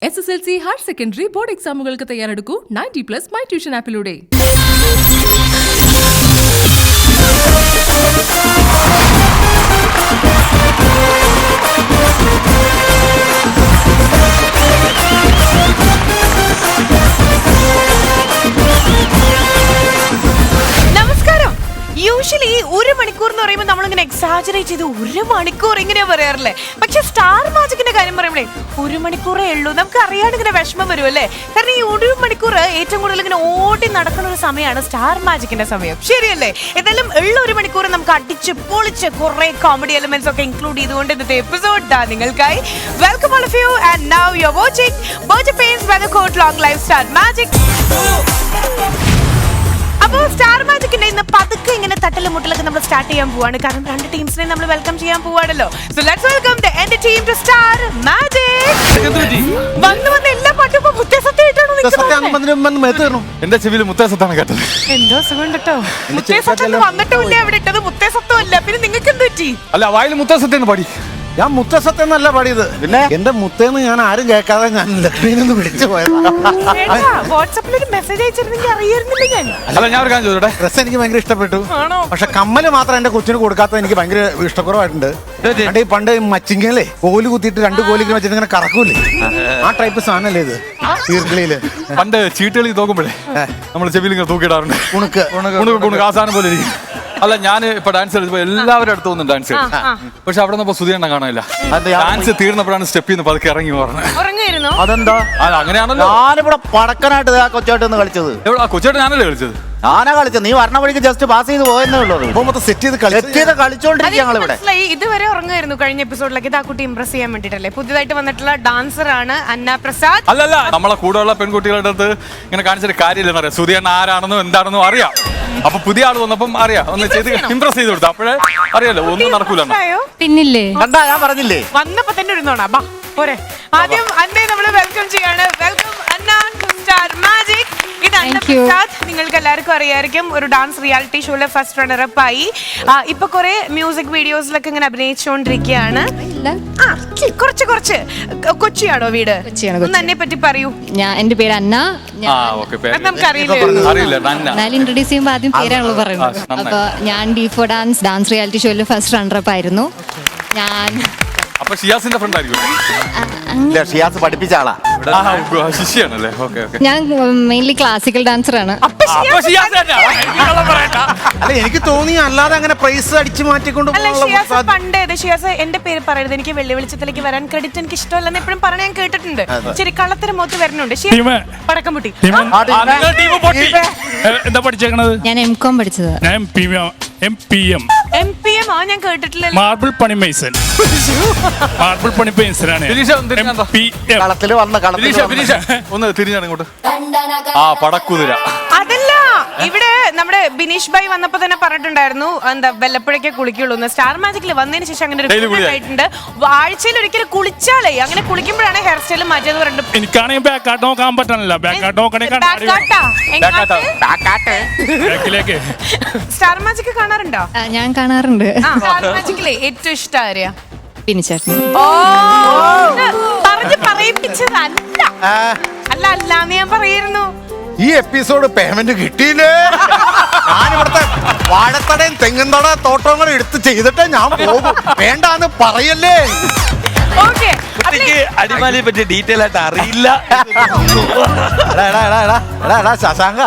SSLC higher secondary board എക്സാമുകൾക്ക് തയ്യാറെടുക്കൂ 90+ my tuition ആപ്പിലൂടെ. നമസ്കാരം. യൂഷ്വലി ഒരു മണിക്കൂർ എന്ന് പറയുമ്പോൾ നമ്മളിങ്ങനെ എക്സാജറേറ്റ് ചെയ്ത് ഒരു മണിക്കൂർ ഇങ്ങനെ പറയാറില്ലേ? പക്ഷെ സ്റ്റാർ മാജിക്കിന്റെ കാര്യം പറയുമ്പോഴേ ഒരു മണിക്കൂറേ ഉള്ളൂ. നമുക്ക് അറിയാണ്ട് ഇങ്ങനെ വിഷമം വരും അല്ലേ? കാരണം ഈ ഒരു മണിക്കൂർ ഏറ്റവും കൂടുതൽ ഇങ്ങനെ ഓടി നടക്കുന്ന ഒരു സമയമാണ് സ്റ്റാർ മാജിക്കിന്റെ സമയം, ശരിയല്ലേ? എന്തായാലും ഉള്ള ഒരു മണിക്കൂർ നമുക്ക് അടിച്ച് പൊളിച്ച് കുറെ കോമഡി എലിമെന്റ്സ് ഒക്കെ ഇൻക്ലൂഡ് ചെയ്തുകൊണ്ട് ഇന്നത്തെ എപ്പിസോഡ് നിങ്ങൾക്കായി. Welcome all of you and now you are watching Berger Paints by the coat long life Star Magic. അപ്പോൾ സ്റ്റാർ മാജിക്കിന്റെ ഇന്ന് പതുക്കെ ഇങ്ങനെ തട്ടലും മുട്ടലൊക്കെ നമ്മൾ സ്റ്റാർട്ട് ചെയ്യാൻ പോവാണ്. കാരണം രണ്ട് ടീംസിനെ നമ്മൾ വെൽക്കം ചെയ്യാൻ പോവാണല്ലോ. So let's welcome the end team to Star Magic. വന്ന് എല്ലാ പാട്ടും മുത്തേസത്തായിട്ടാണ് നിൽക്കുന്നത്. എന്റെ ചെവിയിൽ മുത്തേസത്താണ് കേട്ടത്. എന്തോ സുഖം കേട്ടോ. മുത്തേസത്ത് വന്നിട്ടുമില്ല, അവിടെ ഇട്ടത് മുത്തേസത്തും അല്ല. പിന്നെ നിങ്ങൾക്ക് എന്ത് പറ്റി? അല്ല, വായിൽ മുത്തേസത്തെന്ന് പാടി. ഞാൻ മുത്തസത്തെന്നല്ല പാടിയത്. പിന്നെ എന്റെ മുത്തേന്ന് ഞാൻ ആരും കേൾക്കാതെ ഞാൻ ലക്ഷ്മിന്ന് വിളിച്ചു പോയത്. വാട്സാപ്പിൽ ഒരു മെസ്സേജ് അയച്ചിരുന്നെങ്കിൽ അറിയായിരുന്നില്ല ഞാൻ. അല്ല, ഞാൻ ഒരു കാര്യം ചോദിച്ചോട്ടെ. ഡ്രസ് എനിക്ക് ഭയങ്കര ഇഷ്ടപ്പെട്ടു. പക്ഷെ കമ്മല് മാത്രം എന്റെ കൊച്ചിന് കൊടുക്കാത്തത് എനിക്ക് ഭയങ്കര ഇഷ്ടക്കുറവായിട്ടുണ്ട്. ഈ പണ്ട് മച്ചിങ്ങല്ലേ കോല് കുത്തിയിട്ട് 2 കോലിക്ക് വെച്ചിട്ട് ഇങ്ങനെ കറക്കൂലേ, ആ ടൈപ്പ് സാധനല്ലേ ഇത് തീർക്കളിയില്. പണ്ട് ചീട്ടുകളി തോക്കുമ്പോഴേ നമ്മൾ ചെവിയിൽ ഇങ്ങനെ തൂക്കിയിടാറുണ്ട്. കുണുക്ക് കുണുക്ക് ആ സാധനം പോലെ ഇരിക്കും. അല്ല, ഞാൻ ഇപ്പൊ ഡാൻസ് കളിച്ചപ്പോ എല്ലാവരും അടുത്ത് വന്നു ഡാൻസ് കളിച്ചു. പക്ഷെ അവിടെ നിന്ന് സുധിയണ്ണ കാണാനില്ല. ഡാൻസ് തീർന്നപ്പോഴാണ് സ്റ്റെപ്പിൽ നിന്ന് പതുക്കെ ഇറങ്ങി ഉറങ്ങുമായിരുന്നു. അതെന്താ? അങ്ങനെയാണല്ലോ. ഞാനിവിടെ പടക്കനായിട്ട് കൊച്ചായിട്ട് കളിച്ചത്. കൊച്ചായിട്ട് ഞാനല്ലേ കളിച്ചത്? ഞാനാ കളിച്ചത്. നീ പറഞ്ഞ വഴിക്ക് ജസ്റ്റ് പാസ് ചെയ്ത് പോയെന്നേ ഉള്ളൂ. ഇപ്പൊ മൊത്തം സെറ്റ് ചെയ്ത് കളിച്ചോണ്ടിരിക്കുക ഞങ്ങളിവിടെ. ഇതുവരെ ഉറങ്ങുമായിരുന്നു. കഴിഞ്ഞ എപ്പിസോഡിലേക്ക് ആ കുട്ടി ഇംപ്രസ് ചെയ്യാൻ വേണ്ടിട്ടല്ലേ പുതിയതായിട്ട് വന്നിട്ടുള്ള ഡാൻസർ ആണ് അന്ന പ്രസാദ്. അല്ലല്ല, നമ്മളെ കൂടെയുള്ള പെൺകുട്ടികളുടെ അടുത്ത് ഇങ്ങനെ കാണിച്ചിട്ട് കാര്യമില്ലെന്ന് അറിയാം. സുധിയണ്ണ ആരാണെന്നും എന്താണെന്നും അറിയാം. അപ്പൊ പുതിയ ആള് വന്നപ്പം അറിയാം, ഒന്ന് ചെയ്ത് ഇംപ്രസ് ചെയ്ത് കൊടുത്തു. അപ്പോഴേ അറിയാലോ ഒന്നും നടക്കൂല. പിന്നില്ലേ കണ്ടാ ഞാൻ പറഞ്ഞില്ലേ, വന്നപ്പോ തന്നെ ഇരുന്നോണാ. ബാ പോരെ. ആദ്യം അന്നേ നമ്മള് വെൽക്കം ചെയ്യാണ്. Welcome Anna to Star Magic. ഇത് അന്ന പ്രസാദ്. നിങ്ങൾക്ക് എല്ലാവർക്കും അറിയായിരിക്കും, ഒരു ഡാൻസ് റിയാലിറ്റി ഷോയിലെ ഫസ്റ്റ് റണ്ണർ അപ്പ് ആയി. ഇപ്പൊ കുറെ മ്യൂസിക് വീഡിയോസിലൊക്കെ ഇങ്ങനെ അഭിനയിച്ചുകൊണ്ടിരിക്കുകയാണ്. കുറച്ച് കൊച്ചിയാണോ വീട്? ഒന്ന് എന്നെ പറ്റി പറയൂ. എന്റെ പേര് അന്ന. നമുക്ക് അറിയില്ല. ഇൻട്രൊഡ്യൂസ് ചെയ്യുമ്പോൾ ആദ്യം പേരാണല്ലോ പറയുന്നത്. അപ്പൊ ഞാൻ D4 ഡാൻസ് റിയാലിറ്റി ഷോയിൽ ഫസ്റ്റ് റണ്ണറപ്പ് ആയിരുന്നു ഞാൻ. അപ്പൊ ഷിയാസിന്റെ ഫ്രണ്ട് ആയിരിക്കും. ഷിയാസ് പഠിപ്പിച്ച ആളാ. ശിഷ്യാണല്ലേ? ഞാൻ മെയിൻലി ക്ലാസിക്കൽ ഡാൻസർ ആണ്. അല്ല, എനിക്ക് തോന്നി അല്ലാതെ അങ്ങനെ പ്രൈസ് അടിച്ചു മാറ്റിക്കൊണ്ട് പണ്ടേ ഷിയാസ് എന്റെ പേര് പറയരുത്, എനിക്ക് വെള്ളി വെളിച്ചത്തിലേക്ക് വരാൻ ക്രെഡിറ്റ് എനിക്ക് ഇഷ്ടമല്ലെന്ന് എപ്പോഴും പറഞ്ഞ ഞാൻ കേട്ടിട്ടുണ്ട്. ശരി, കള്ളത്തിന് മുഖത്ത് വരുന്നുണ്ട്. പടക്കംപൊട്ടി. എന്താ പഠിച്ചേക്കണത്? ഞാൻ M.Com പഠിച്ചത്. MPM ഞാൻ കേട്ടിട്ടില്ല. മാർബിൾ പണി മേസൻ. മാർബിൾ പണി മേസനാണ്. ഒന്ന് തിരിഞ്ഞാണ് ഇങ്ങോട്ട്. ആ പടക്കുതിര. അതല്ല, ഇവിടെ നമ്മുടെ ബിനീഷ് ഭായി വന്നപ്പോ തന്നെ പറഞ്ഞിട്ടുണ്ടായിരുന്നു എന്താ വല്ലപ്പോഴേക്കേ കുളിക്കുള്ളൂ. സ്റ്റാർ മാജിക്കിൽ വന്നതിന് ശേഷം അങ്ങനെ ഒരു ആയിട്ടുണ്ട്. ആഴ്ചയിൽ ഒരിക്കലും കുളിച്ചാലേ, അങ്ങനെ കുളിക്കുമ്പോഴാണ് ഹെയർ സ്റ്റൈൽ മാറ്റിയത് പറഞ്ഞിട്ട്. എനിക്കാണെങ്കിൽ ബാക്കാട്ട് നോക്കാൻ പറ്റണില്ല. ബാക്കാട്ട് നോക്കണേ. സ്റ്റാർ മാജിക് കാണാറുണ്ടോ? ഞാൻ കാണാറുണ്ട്. സ്റ്റാർ മാജിക്കിലെ ഏറ്റവും ഇഷ്ടം ആരെയാ? പിനിച്ചേട്ടൻ. പറഞ്ഞ് പറയിപ്പിച്ചതല്ല. അല്ലാന്ന് ഞാൻ പറയായിരുന്നു. ഈ എപ്പിസോഡ് പേയ്മെന്റ് കിട്ടിയില്ലേ? ഞാനിവിടുത്തെ വാഴത്തടയും തെങ്ങുംതട തോട്ടങ്ങളും എടുത്ത് ചെയ്തിട്ടേ ഞാൻ പോകും. വേണ്ടാന്ന് പറയല്ലേ. അടിമാലിയെ പറ്റി ഡീറ്റെയിൽ ആയിട്ട് അറിയില്ല. ശശാങ്ക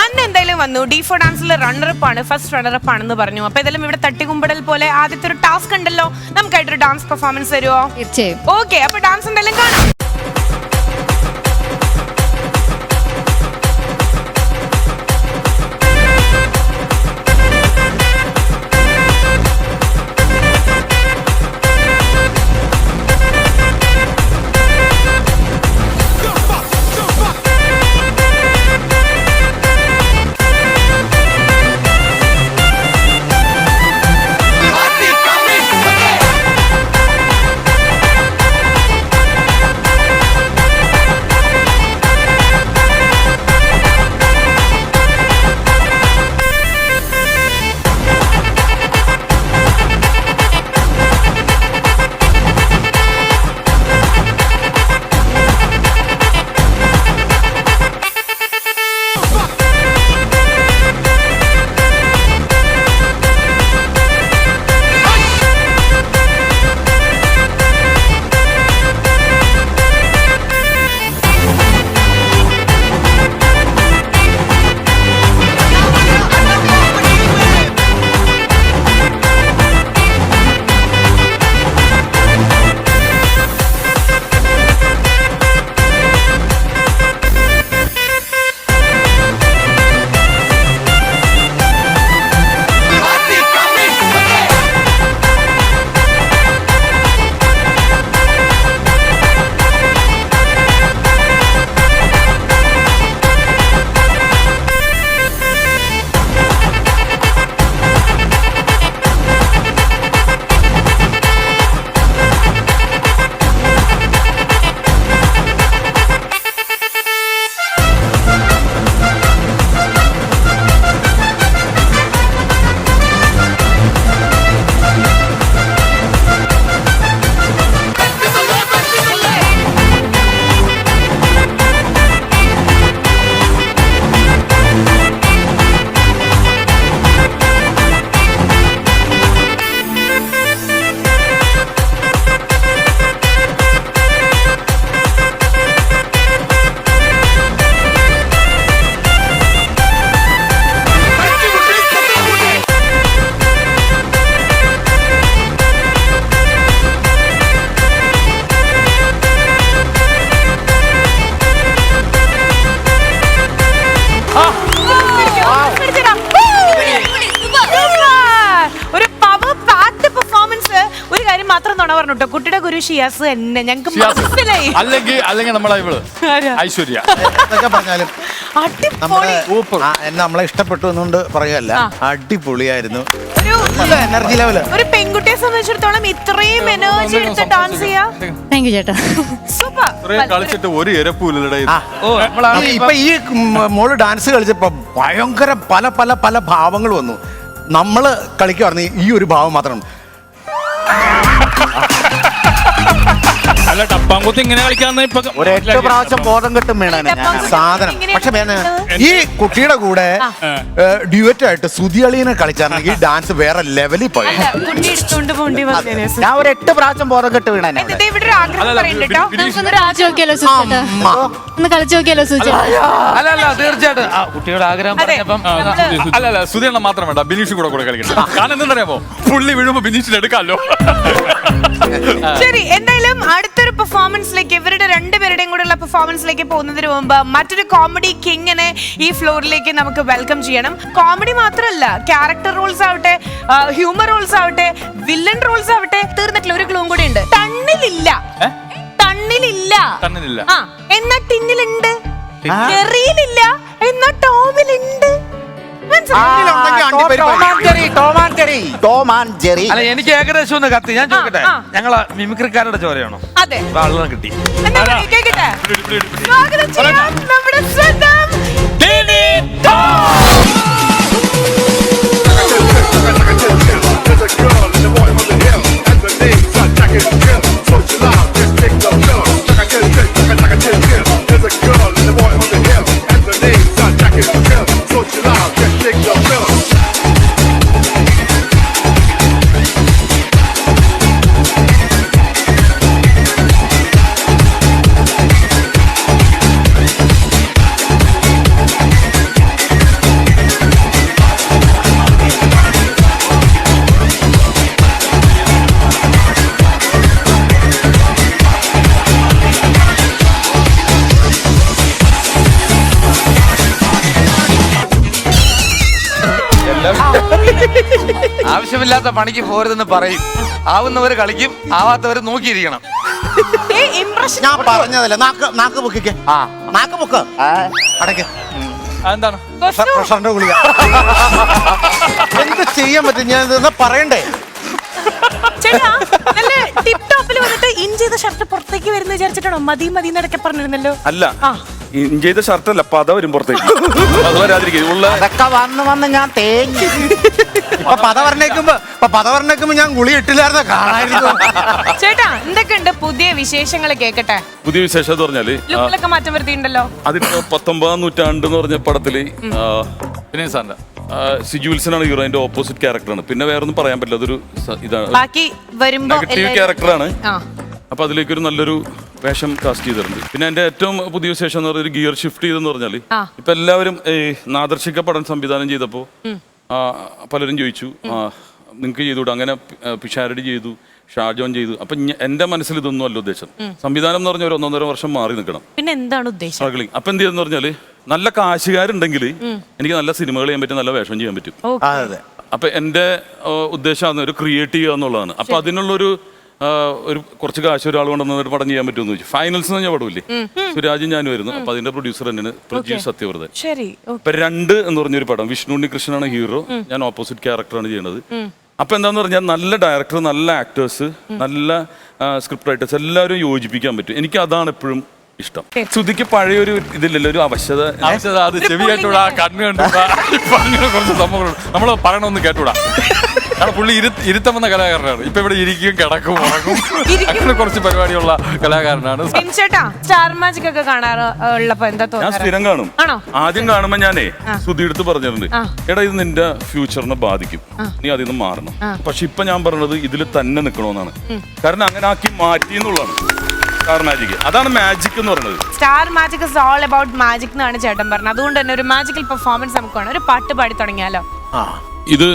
അന്ന് എന്തായാലും വന്നു. D4 ഡാൻസിലെ റണ്ണറപ്പ് ആണ്, ഫസ്റ്റ് റണ്ണറപ്പ് ആണെന്ന് പറഞ്ഞു. അപ്പൊ ഇതെല്ലാം ഇവിടെ തട്ടിക്കുമ്പടൽ പോലെ ആദ്യത്തെ ഒരു ടാസ്ക് ഉണ്ടല്ലോ. നമുക്കായിട്ടൊരു ഡാൻസ് പെർഫോമൻസ് തരുമോ? തീർച്ചയായും. ഓക്കെ, അപ്പൊ ഡാൻസ് എന്തായാലും കാണാം. ഒരു ഷിയാസ് തന്നെ ഞങ്ങക്ക് ഷിയാസ്. മനസ്സിലായി. അല്ലെങ്കിൽ നമ്മളെ ഇവള് ആരാ? ഐശ്വര്യ. എന്നൊക്കെ പറഞ്ഞാലും അടിപൊളി. നമ്മളെ ഇഷ്ടപ്പെട്ടു എന്നുകൊണ്ട് പറയുകയല്ല, അടിപൊളിയായിരുന്നു. ഒരു എനർജി ലെവല്. ഒരു പെൺകുട്ടിയെ സംബന്ധിച്ചിടത്തോളം ഇത്രയും എനർജി എടുത്ത് ഡാൻസ് ചെയ്യാ താങ്ക് യു ചേട്ടാ. സൂപ്പർ. ഇത്രയും കളിച്ചിട്ട് ഒരു ഇരപ്പൂലടെ ഇപ്പൊ ഈ മോള് ഡാൻസ് കളിച്ചപ്പോ ഭയങ്കര പല പല പല ഭാവങ്ങൾ വന്നു. നമ്മള് കളിക്കുവായിരുന്നു ഈ ഒരു ഭാവം മാത്രം. അല്ല ഡപ്പാങ്കുത്ത് ഇങ്ങനെ കളിക്കാന്ന് ഇപ്പൊ ഒരു 8 പ്രാവശ്യം ബോധം കിട്ടും വേണം സാധനം. പക്ഷെ ഈ കുട്ടിയുടെ കൂടെ ഡ്യുവറ്റ് ആയിട്ട് സുതിയളീനെ കളിച്ചാണെങ്കിൽ ഡാൻസ് വേറെ ലെവലിൽ പോയി. അല്ല, കുട്ടി എടുത്തോണ്ട് പോണ്ടി വന്നേനെ. ഞാൻ ഒരു 8 പ്രാവശ്യം ബോധം കിട്ടും വീണ. എന്നിട്ട് ഇവിടെ ഒരു ആഗ്രഹം പറയുന്നുണ്ട് കേട്ടോ. നമുക്കൊന്ന് കളിച്ചു നോക്കിയാലോ സുചേട്ടാ? ഒന്ന് കളിച്ചു നോക്കിയാലോ സുചേട്ടാ? അല്ല തീർച്ചയായിട്ടും ആ കുട്ടിയുടെ ആഗ്രഹം അതെ. പറഞ്ഞപ്പം അല്ല സുധീരണ മാത്രം വേണ്ട, ബിനീഷ് കൂടെ കളിക്കണം. കാരണം എന്താണെന്നറിയാമോ, പുള്ളി വീഴുമ്പോ ബിനീഷിന് എടുക്കാമല്ലോ. ശരി, എന്തായാലും അടുത്തൊരു പെർഫോമൻസിലേക്ക്, ഇവരുടെ രണ്ടുപേരുടെയും കൂടെയുള്ള പെർഫോമൻസിലേക്ക് പോകുന്നതിന് മുമ്പ് മറ്റൊരു കോമഡി കിങ്ങിനെ ഈ ഫ്ലോറിലേക്ക് നമുക്ക് വെൽക്കം ചെയ്യണം. കോമഡി മാത്രമല്ല, ക്യാരക്ടർ റോൾസ് ആവട്ടെ, ഹ്യൂമർ റോൾസ് ആവട്ടെ, വില്ലൻ റോൾസ് ആവട്ടെ, തീർന്നിട്ടില്ല. ഒരു ക്ലൂം കൂടെ ഉണ്ട്. തണ്ണിലില്ല. ആ, എന്നാ ടിന്നിലുണ്ട്. ചെറിയിലില്ല, എന്നാ ടോമിലുണ്ട്. അല്ല എനിക്ക് ഏകദേശം ഒന്ന് കത്തി. ഞാൻ ചോദിക്കട്ടെ, ഞങ്ങളെ മിമിക്രിക്കാരുടെ ചോരയാണോ? അതെ. ആളുകൾ കിട്ടി. എന്താ കേക്കട്ടെ? സ്വാഗതം ചെയ്യാം നമ്മുടെ സ്വന്തം ആവശ്യമില്ലാത്ത പണിക്ക് പോരുതെന്ന് പറയും. ആവുന്നവര് കളിക്കും, ആവാത്തവര് നോക്കിയിരിക്കണം. ഇംപ്രഷൻ ഞാൻ പറഞ്ഞതല്ലേ, നാക്ക് പൊക്കിക്ക്. നാക്ക് പൊക്ക്, അടയ്ക്ക്. എന്താണ് പ്രഷറിന്റെ ഗുളിക. എന്ത് ചെയ്യാൻ പറ്റും? ഞാൻ ഇതൊന്ന് പറയണ്ടേ? ചേട്ടാ, നല്ല ടിപ് ടോപ്പിൽ വന്നിട്ട് ഇൻ ചെയ്ത ഷർട്ട് പുറത്തേക്ക് വരുന്ന വിചാരിച്ചിട്ടാണോ മതി മതി എന്നൊക്കെ പറഞ്ഞിരുന്നല്ലോ? അല്ല, ഇൻ ചെയ്ത ഷർട്ടല്ല, പത വരും പുറത്തേക്ക്. അത് വരാതിരിക്കും. അതൊക്കെ വന്ന് ഞാൻ തേങ്ങി. പത പറഞ്ഞേക്കുമ്പോ ഞാൻ ഗുളി ഇട്ടില്ലായിരുന്ന കാണായിരുന്നു. ചേട്ടാ, എന്തൊക്കെയുണ്ട് പുതിയ വിശേഷങ്ങൾ കേക്കട്ടെ? പുതിയ വിശേഷം എന്ന് പറഞ്ഞാല് ലുക്കിലൊക്കെ മാറ്റം വരുത്തിയിട്ടുണ്ടല്ലോ. അതിപ്പോ 19-ാം നൂറ്റാണ്ട് എന്ന് പറഞ്ഞ പടത്തില് ബിനീഷ് സാറിന്റെ സിജു വിൽസനാണ് ഹീറോ. അതിന്റെ ഓപ്പോസിറ്റ് ക്യാരക്ടറാണ്. പിന്നെ വേറൊന്നും പറയാൻ പറ്റില്ല. അതൊരു ഇതാണ്, ബാക്കി വരുമ്പോ നെഗറ്റീവ് ക്യാരക്ടറാണ്. ആ. അപ്പൊ അതിലേക്കൊരു നല്ലൊരു വേഷം കാസ്റ്റ് ചെയ്തിട്ടുണ്ട്. പിന്നെ എന്റെ ഏറ്റവും പുതിയ വിശേഷം എന്ന് പറഞ്ഞാൽ ഗിയർ ഷിഫ്റ്റ് ചെയ്തെന്ന് പറഞ്ഞാല് ഇപ്പൊ എല്ലാവരും നാദർശിക പടം സംവിധാനം ചെയ്തപ്പോ പലരും ചോദിച്ചു നിങ്ങൾക്ക് ചെയ്തുകൂടെ? അങ്ങനെ പിഷാരടി ചെയ്തു, ഷാജോൻ ചെയ്തു. അപ്പൊ എന്റെ മനസ്സിൽ ഇതൊന്നും അല്ല ഉദ്ദേശം. സംവിധാനം എന്ന് പറഞ്ഞ ഒരു 1.5 വർഷം മാറി നിൽക്കണം. പിന്നെ എന്താണ് ഉദ്ദേശം? സ്ട്രഗ്ലിംഗ്. അപ്പൊ എന്ത് ചെയ്തെന്ന് പറഞ്ഞാല് നല്ല കാശുകാരുണ്ടെങ്കിൽ എനിക്ക് നല്ല സിനിമകൾ ചെയ്യാൻ പറ്റും, നല്ല വേഷം ചെയ്യാൻ പറ്റും. അപ്പൊ എന്റെ ഉദ്ദേശം ഒരു ക്രിയേറ്റ് ചെയ്യുക എന്നുള്ളതാണ്. അപ്പൊ അതിനുള്ളൊരു കുറച്ച് കാശ് ഒരാൾ കൊണ്ടുവന്നിട്ട് പടം ചെയ്യാൻ പറ്റുമെന്ന് ചോദിച്ചു. ഫൈനൽസ് എന്ന് പറഞ്ഞ പടമില്ലേ, സുരാജും ഞാനും വരുന്നു. അപ്പൊ അതിന്റെ പ്രൊഡ്യൂസർ തന്നെയാണ് പ്രജീവ് സത്യവ്രതൻ. ഇപ്പൊ 2 എന്ന് പറഞ്ഞൊരു പടം, വിഷ്ണു ഉണ്ണികൃഷ്ണനാണ് ഹീറോ, ഞാൻ ഓപ്പോസിറ്റ് ക്യാരക്ടറാണ് ചെയ്യുന്നത്. അപ്പൊ എന്താന്ന് പറഞ്ഞാൽ നല്ല ഡയറക്ടർ, നല്ല ആക്ടേഴ്സ്, നല്ല സ്ക്രിപ്റ്റ് റൈറ്റേഴ്സ് എല്ലാവരും യോജിപ്പിക്കാൻ പറ്റും. എനിക്ക് അതാണ് എപ്പോഴും ഇഷ്ടം. ശ്രുതിക്ക് പഴയൊരു ഇതില്ലല്ലോ, ഒരു അവശത. അത് ചെവി കേട്ടൂടാ, കണ്ണ് കണ്ടൂടാ, ഇപ്പൊ അങ്ങനെ കുറച്ച് സംഭവങ്ങളുണ്ട്. നമ്മള് പറയണമെന്ന് കേട്ടൂടാ. കാരണം പുള്ളി ഇരുത്തമെന്ന കലാകാരനാണ്. ഇപ്പൊ ഇവിടെ ഇരിക്കും, കിടക്കും, ഉറങ്ങും, അങ്ങനെ കുറച്ച് പരിപാടിയുള്ള കലാകാരനാണ്. സ്റ്റാർ മാജിക് ഒക്കെ കാണാറുള്ളപ്പോ എന്താ ഞാൻ തോന്നുന്നത്? സ്ഥിരം കാണും. ആദ്യം കാണുമ്പോ ഞാനേ ശ്രുതി എടുത്ത് പറഞ്ഞിട്ടുണ്ട്, എടാ ഇത് നിന്റെ ഫ്യൂച്ചറിനെ ബാധിക്കും, നീ അതിൽ നിന്ന് മാറണം. പക്ഷെ ഇപ്പൊ ഞാൻ പറഞ്ഞത് ഇതിൽ തന്നെ നിൽക്കണമെന്നാണ്. കാരണം അങ്ങനെ ആക്കി മാറ്റി എന്നുള്ളതാണ് സ്റ്റാർ മാജിക്. അതാണ് മാജിക് എന്ന് പറയുന്നത്. Star magic is all about magic എന്നാണ് ചേട്ടൻ പറഞ്ഞത്. അതുകൊണ്ട് തന്നെ ഒരു മാജിക്കൽ പെർഫോമൻസ് നമുക്ക് വേണം. ഒരു പാട്ട് പാടി തുടങ്ങിയാലോ? ഇത്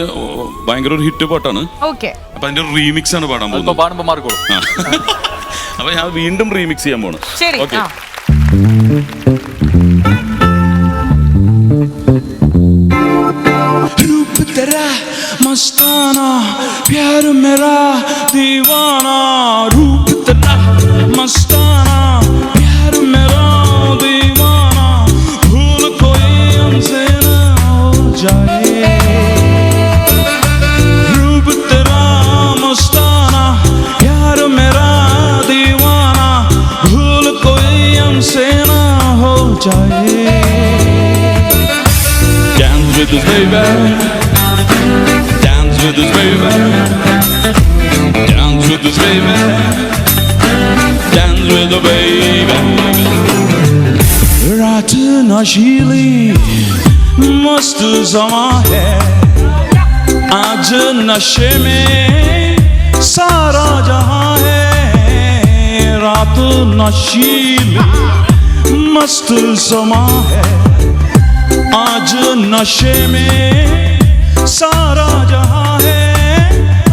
ഭയങ്കര ഒരു ഹിറ്റ് പാട്ടാണ്. ഓക്കെ. അപ്പൊ അതിന്റെ റീമിക്സ് ആണ് പാടാൻ പോകുന്നത്. പാടുമ്പോ മാറിക്കോളും. അപ്പൊ ഞാൻ വീണ്ടും റീമിക്സ് ചെയ്യാൻ പോണ്. ശരി. ഓക്കെ. मस्ताना प्यार मेरा दीवाना रूप तेरा मस्ताना प्यार मेरा दीवाना भूल कोई हमसे ना हो जाए रूप तेरा मस्ताना प्यार मेरा दीवाना भूल कोई हमसे ना हो जाए Dance with us baby Dance with us baby Dance with us baby Dance with us baby रात नशीली मस्त समा है आज नशे में सारा जहां है रात नशीली मस्त समा है आज नशे में सारा जहां है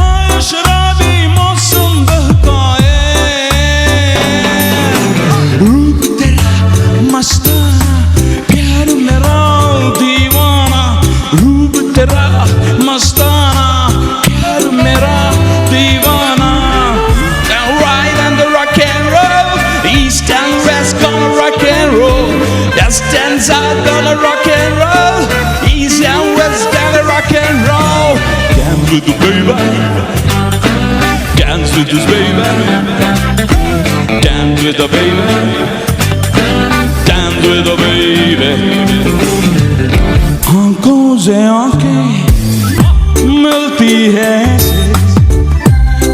आए शराबी मौसम बहकाए रूप तेरा मस्ताना प्यार मेरा दीवाना रूप तेरा मस्ताना प्यार मेरा दीवाना down right and the rock and roll east and west gonna rock and roll west and south gonna rock and roll east and west gonna rock and roll dance with the baby dance with this baby dance with the baby dance with the baby आंखों से आंखें मिलती है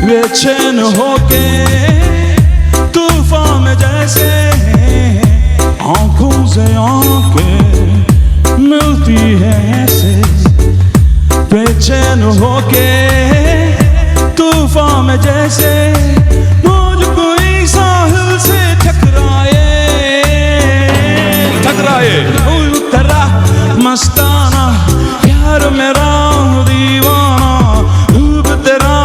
बेचैन होके तूफान में जैसे आंखों से आंखें मिलती है ऐसे बेचैन होके तूफान में जैसे मौज कोई साहिल से टकराए तेरा मस्ताना प्यार मेरा दीवाना रूप तेरा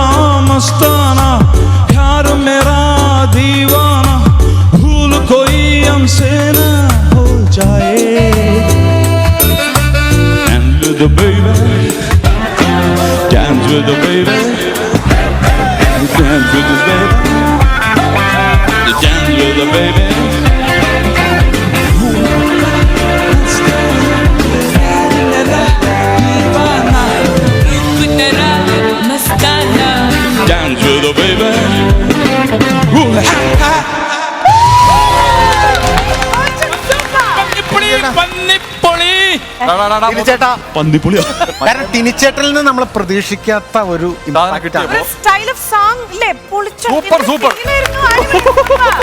मस्ताना प्यार मेरा दीवाना भूल कोई हमसे ना हो जाए Dance with the baby Dance with the baby Dance with the baby Dance with the baby Dance with the baby Ooh, ha, ha. ചേട്ടാ പന്നിപ്പുളിയോ കാരണം ടിനിച്ചേട്ടനിൽ നിന്ന് നമ്മൾ പ്രതീക്ഷിക്കാത്ത ഒരു impact ആണ്. സ്റ്റൈൽ ഓഫ് സോങ് അല്ലേ പൊളിച്ചു Super, super.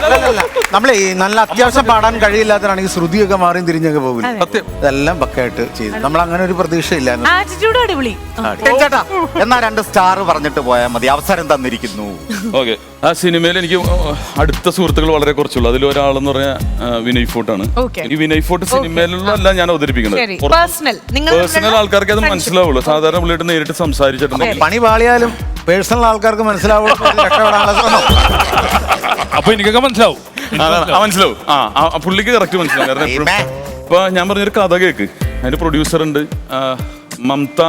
അല്ലല്ല, നമ്മളെ ഈ നല്ല അത്യാവശ്യം പാടാൻ കഴിയില്ലാത്തവരാണെങ്കിൽ ശ്രുതിയൊക്കെ മാറിയും തിരിഞ്ഞൊക്കെ പോകില്ല സത്യം. ഇതെല്ലാം പക്കായിട്ട് ചെയ്തു നമ്മൾ അങ്ങനെ ഒരു പ്രതീക്ഷയില്ലായിരുന്നു ആറ്റിറ്റ്യൂഡ് അടിപൊളി ചേട്ടാ എന്നാ 2 സ്റ്റാർ പറഞ്ഞിട്ട് പോയാൽ മതി അവസരം തന്നിരിക്കുന്നു ഓക്കെ ആ സിനിമയിൽ എനിക്ക് അടുത്ത സുഹൃത്തുക്കൾ വളരെ കുറച്ചുള്ളൂ അതിൽ ഒരാളെന്ന് പറഞ്ഞാൽ വിനയ് ഫോർട്ടാണ് Okay. ഈ വിനയ് ഫോർട്ട് സിനിമയിലുള്ള ഞാൻ അവതരിപ്പിക്കുന്നത് പേഴ്സണൽ നിങ്ങൾ പേഴ്സണൽ ആൾക്കാർക്ക് അത് മനസ്സിലാവുള്ളൂ സാധാരണ പുള്ളിയായിട്ട് നേരിട്ട് സംസാരിച്ചിട്ടുണ്ടെങ്കിൽ പണി പാളിയാലും പേഴ്സണൽ ആൾക്കാർക്ക് മനസ്സിലാവുള്ളൂ രക്ഷപ്പെടാനുള്ള ശ്രമം. അപ്പൊ എനിക്കൊക്കെ മനസ്സിലാവും മനസ്സിലാവും ആ പുള്ളിക്ക് കറക്റ്റ് മനസ്സിലാവും കാരണം എപ്പോഴും ഇപ്പൊ ഞാൻ പറഞ്ഞൊരു കഥ കേക്ക് അതിന്റെ പ്രൊഡ്യൂസർ ഉണ്ട് മമത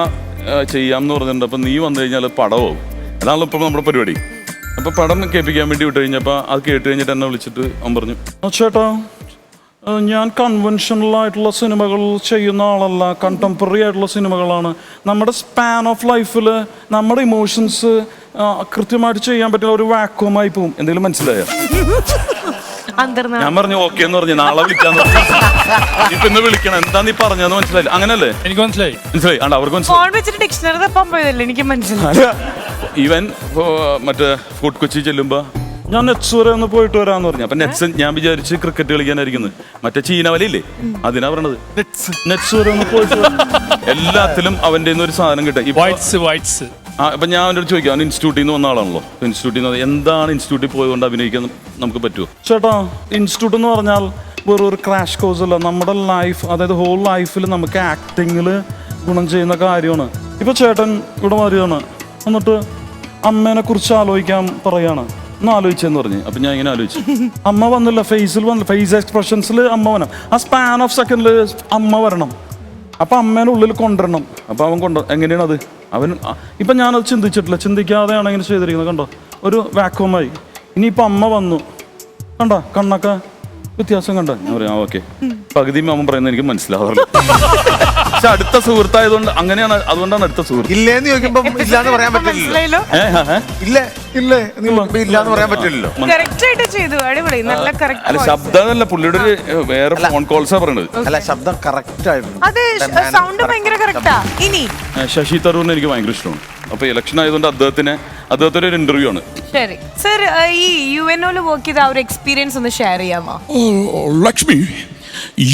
ചെയ്യാമെന്ന് പറഞ്ഞിട്ടുണ്ട് അപ്പൊ നീ വന്നു കഴിഞ്ഞാൽ പടമാവും അതാണല്ലോ ഇപ്പൊ നമ്മുടെ പരിപാടി അപ്പൊ പടം കേൾപ്പിക്കാൻ വേണ്ടി വിട്ട് കഴിഞ്ഞപ്പോ അത് കേട്ട് കഴിഞ്ഞിട്ട് എന്നെ വിളിച്ചിട്ട് അവൻ പറഞ്ഞു ചേട്ടാ ഞാൻ കൺവെൻഷണൽ ആയിട്ടുള്ള സിനിമകൾ ചെയ്യുന്ന ആളല്ല കണ്ടംപററി ആയിട്ടുള്ള സിനിമകളാണ് നമ്മുടെ സ്പാൻ ഓഫ് ലൈഫിൽ നമ്മുടെ ഇമോഷൻസ് കൃത്യമായിട്ട് ചെയ്യാൻ പറ്റുന്ന ഒരു വാക്വമായി പോവും എന്തെങ്കിലും മനസ്സിലായോ ഞാൻ പറഞ്ഞു ഓക്കെ എന്ന് പറഞ്ഞു നാളെ വിളിക്കാന്ന് പറഞ്ഞു ഇപ്പൊ ഇന്ന് വിളിക്കണം എന്താ നീ പറഞ്ഞതെന്ന് മനസ്സിലായില്ല അങ്ങനല്ലേ എനിക്ക് മനസ്സിലായി മനസ്സിലായി ആണ്ട് അവർക്ക് ഫോൺ വെച്ചിട്ട് ഡിക്ഷണറി തപ്പാൻ പോയതല്ലേ എനിക്ക് മനസ്സിലായി ഈവൻ മറ്റേ ഫുഡ് കൊച്ചി ചെല്ലുമ്പോ ഞാൻ നെറ്റ്സ് വരെ ഒന്ന് പോയിട്ട് വരാന്ന് പറഞ്ഞു അപ്പൊ നെറ്റ്സ് ഞാൻ വിചാരിച്ച് ക്രിക്കറ്റ് കളിക്കാനായിരിക്കുന്നത് മറ്റേ ചീനവലയില്ലേ അതിനാ പറഞ്ഞത് നെറ്റ്സ് വരെ ഒന്ന് പോയിട്ട് എല്ലാത്തിലും അവന്റെ ഒരു സാധനം കിട്ടും വൈറ്റ്സ് അപ്പൊ ഞാൻ അവനോട് ചോദിക്കാം അവൻ ഇൻസ്റ്റിറ്റ്യൂട്ടിൽ നിന്ന് വന്ന ആളാണല്ലോ ഇൻസ്റ്റിറ്റ്യൂട്ടിൽ നിന്ന് എന്താണ് ഇൻസ്റ്റിറ്റ്യൂട്ടിൽ പോയതുകൊണ്ട് അഭിനയിക്കാൻ നമുക്ക് പറ്റുമോ ചേട്ടാ ഇൻസ്റ്റിറ്റ്യൂട്ട് എന്ന് പറഞ്ഞാൽ വെറും ഒരു ക്രാഷ് കോഴ്സ് അല്ല നമ്മുടെ ലൈഫ് അതായത് ഹോൾ ലൈഫിൽ നമുക്ക് ആക്ടിങ്ങിൽ ഗുണം ചെയ്യുന്ന കാര്യമാണ് ഇപ്പൊ ചേട്ടൻ ഇവിടെ വരികയാണ് എന്നിട്ട് അമ്മേനെ കുറിച്ച് ആലോചിക്കാൻ പറയാണ് ഒന്ന് ആലോചിച്ചെന്ന് പറഞ്ഞു അപ്പൊ ഞാൻ ഇങ്ങനെ ആലോചിച്ചു അമ്മ വന്നില്ല ഫേസിൽ വന്നില്ല ഫേസ് എക്സ്പ്രഷൻസിൽ അമ്മ വരണം ആ സ്പാൻ ഓഫ് സെക്കൻഡിൽ അമ്മ വരണം അപ്പൊ അമ്മേനെ ഉള്ളിൽ കൊണ്ടുവരണം അപ്പൊ അവൻ എങ്ങനെയാണ് അത് അവൻ ഇപ്പൊ ഞാനത് ചിന്തിച്ചിട്ടില്ല ചിന്തിക്കാതെയാണ് ഇങ്ങനെ ചെയ്തിരിക്കുന്നത് കണ്ടോ ഒരു വാക്വമായി ഇനിയിപ്പോ അമ്മ വന്നു കണ്ട കണ്ണൊക്കെ വ്യത്യാസം കണ്ട ഞാൻ പറയാം ഓക്കെ പകുതിയും അമ്മ പറയുന്നത് എനിക്ക് മനസ്സിലാവാറില്ല. പക്ഷെ അടുത്ത സുഹൃത്തായതുകൊണ്ട് അങ്ങനെയാണ്, അതുകൊണ്ടാണ് അടുത്ത സുഹൃത്ത്. ഇല്ലേന്ന് ചോദിക്കുമ്പോ ഇല്ലാന്ന് പറയാൻ പറ്റില്ലല്ലോ. ഇല്ല ഇല്ലേ ഇല്ലാന്ന് പറയാൻ പറ്റില്ലല്ലോ. കറക്റ്റ് ആയിട്ട് ചെയ്തു, അടിപൊളി, നല്ല അല്ല കറക്റ്റ്. ശബ്ദമല്ല, പുള്ളിയുടെ ഒരു വേറെ ഫോൺ കോൾസാ പറയണത്. അല്ല ശബ്ദം കറക്റ്റ് ആയിരുന്നു. അത് സൗണ്ട് ഭയങ്കര കറക്റ്റാ. ഇനി ശശി തരൂരിനെ എനിക്ക് ഭയങ്കര ഇഷ്ടമാണ്. അപ്പൊ ഇലക്ഷൻ ആയതുകൊണ്ട് അദ്ദേഹത്തിന്റെ ഒരു ഇന്റർവ്യൂ ആണ്. ശരി സർ, ഈ UNO വർക്ക് ചെയ്ത ആ ഒരു എക്സ്പീരിയൻസ് ഒന്ന് ഷെയർ ചെയ്യാമോ? Lakshmi,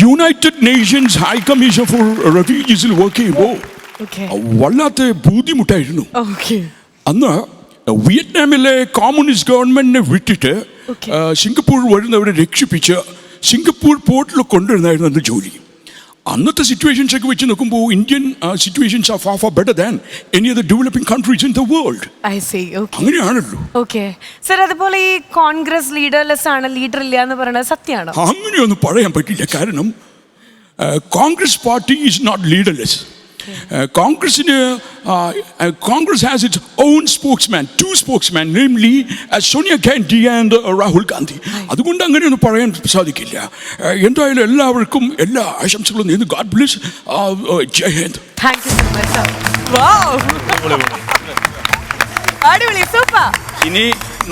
United Nations High Commission for റെഫ്യൂജീസിൽ വർക്ക് ചെയ്യുമ്പോൾ വല്ലാത്ത ബുദ്ധിമുട്ടായിരുന്നു. അന്ന് വിയറ്റ്നാമിലെ കമ്മ്യൂണിസ്റ്റ് ഗവൺമെന്റിനെ വിട്ടിട്ട് സിംഗപ്പൂർ വരുന്നവരെ രക്ഷിപ്പിച്ച് സിംഗപ്പൂർ പോർട്ടിൽ കൊണ്ടുവരുന്നായിരുന്നു അന്ന് ജോലി. അന്നത്തെ സിറ്റുവേഷൻസ് ഒക്കെ വെച്ച് നോക്കുമ്പോൾ Indian situations are far far better than any other developing countries in the world. അങ്ങനെയാണല്ലോ ഓക്കെ സർ. അതുപോലെ ഈ കോൺഗ്രസ് ലീഡർലെസ് ആണ്, ലീഡർ ഇല്ല എന്ന് പറയുന്നത് സത്യമാണോ? അങ്ങനെയൊന്നും പറയാൻ പറ്റില്ല. കാരണം Congress party is not leaderless. Congress has its own spokesman, two spokesmen, namely Sonia Gandhi and Rahul Gandhi. അതുകൊണ്ട് അങ്ങനെയൊന്നും പറയാൻ സാധിക്കില്ല. എന്തായാലും എല്ലാവർക്കും എല്ലാ ആശംസകളും നേരുന്നു. God bless. Jai Hind. Thank you so much, sir. Wow. അടിപൊളി, സൂപ്പർ. ഇനി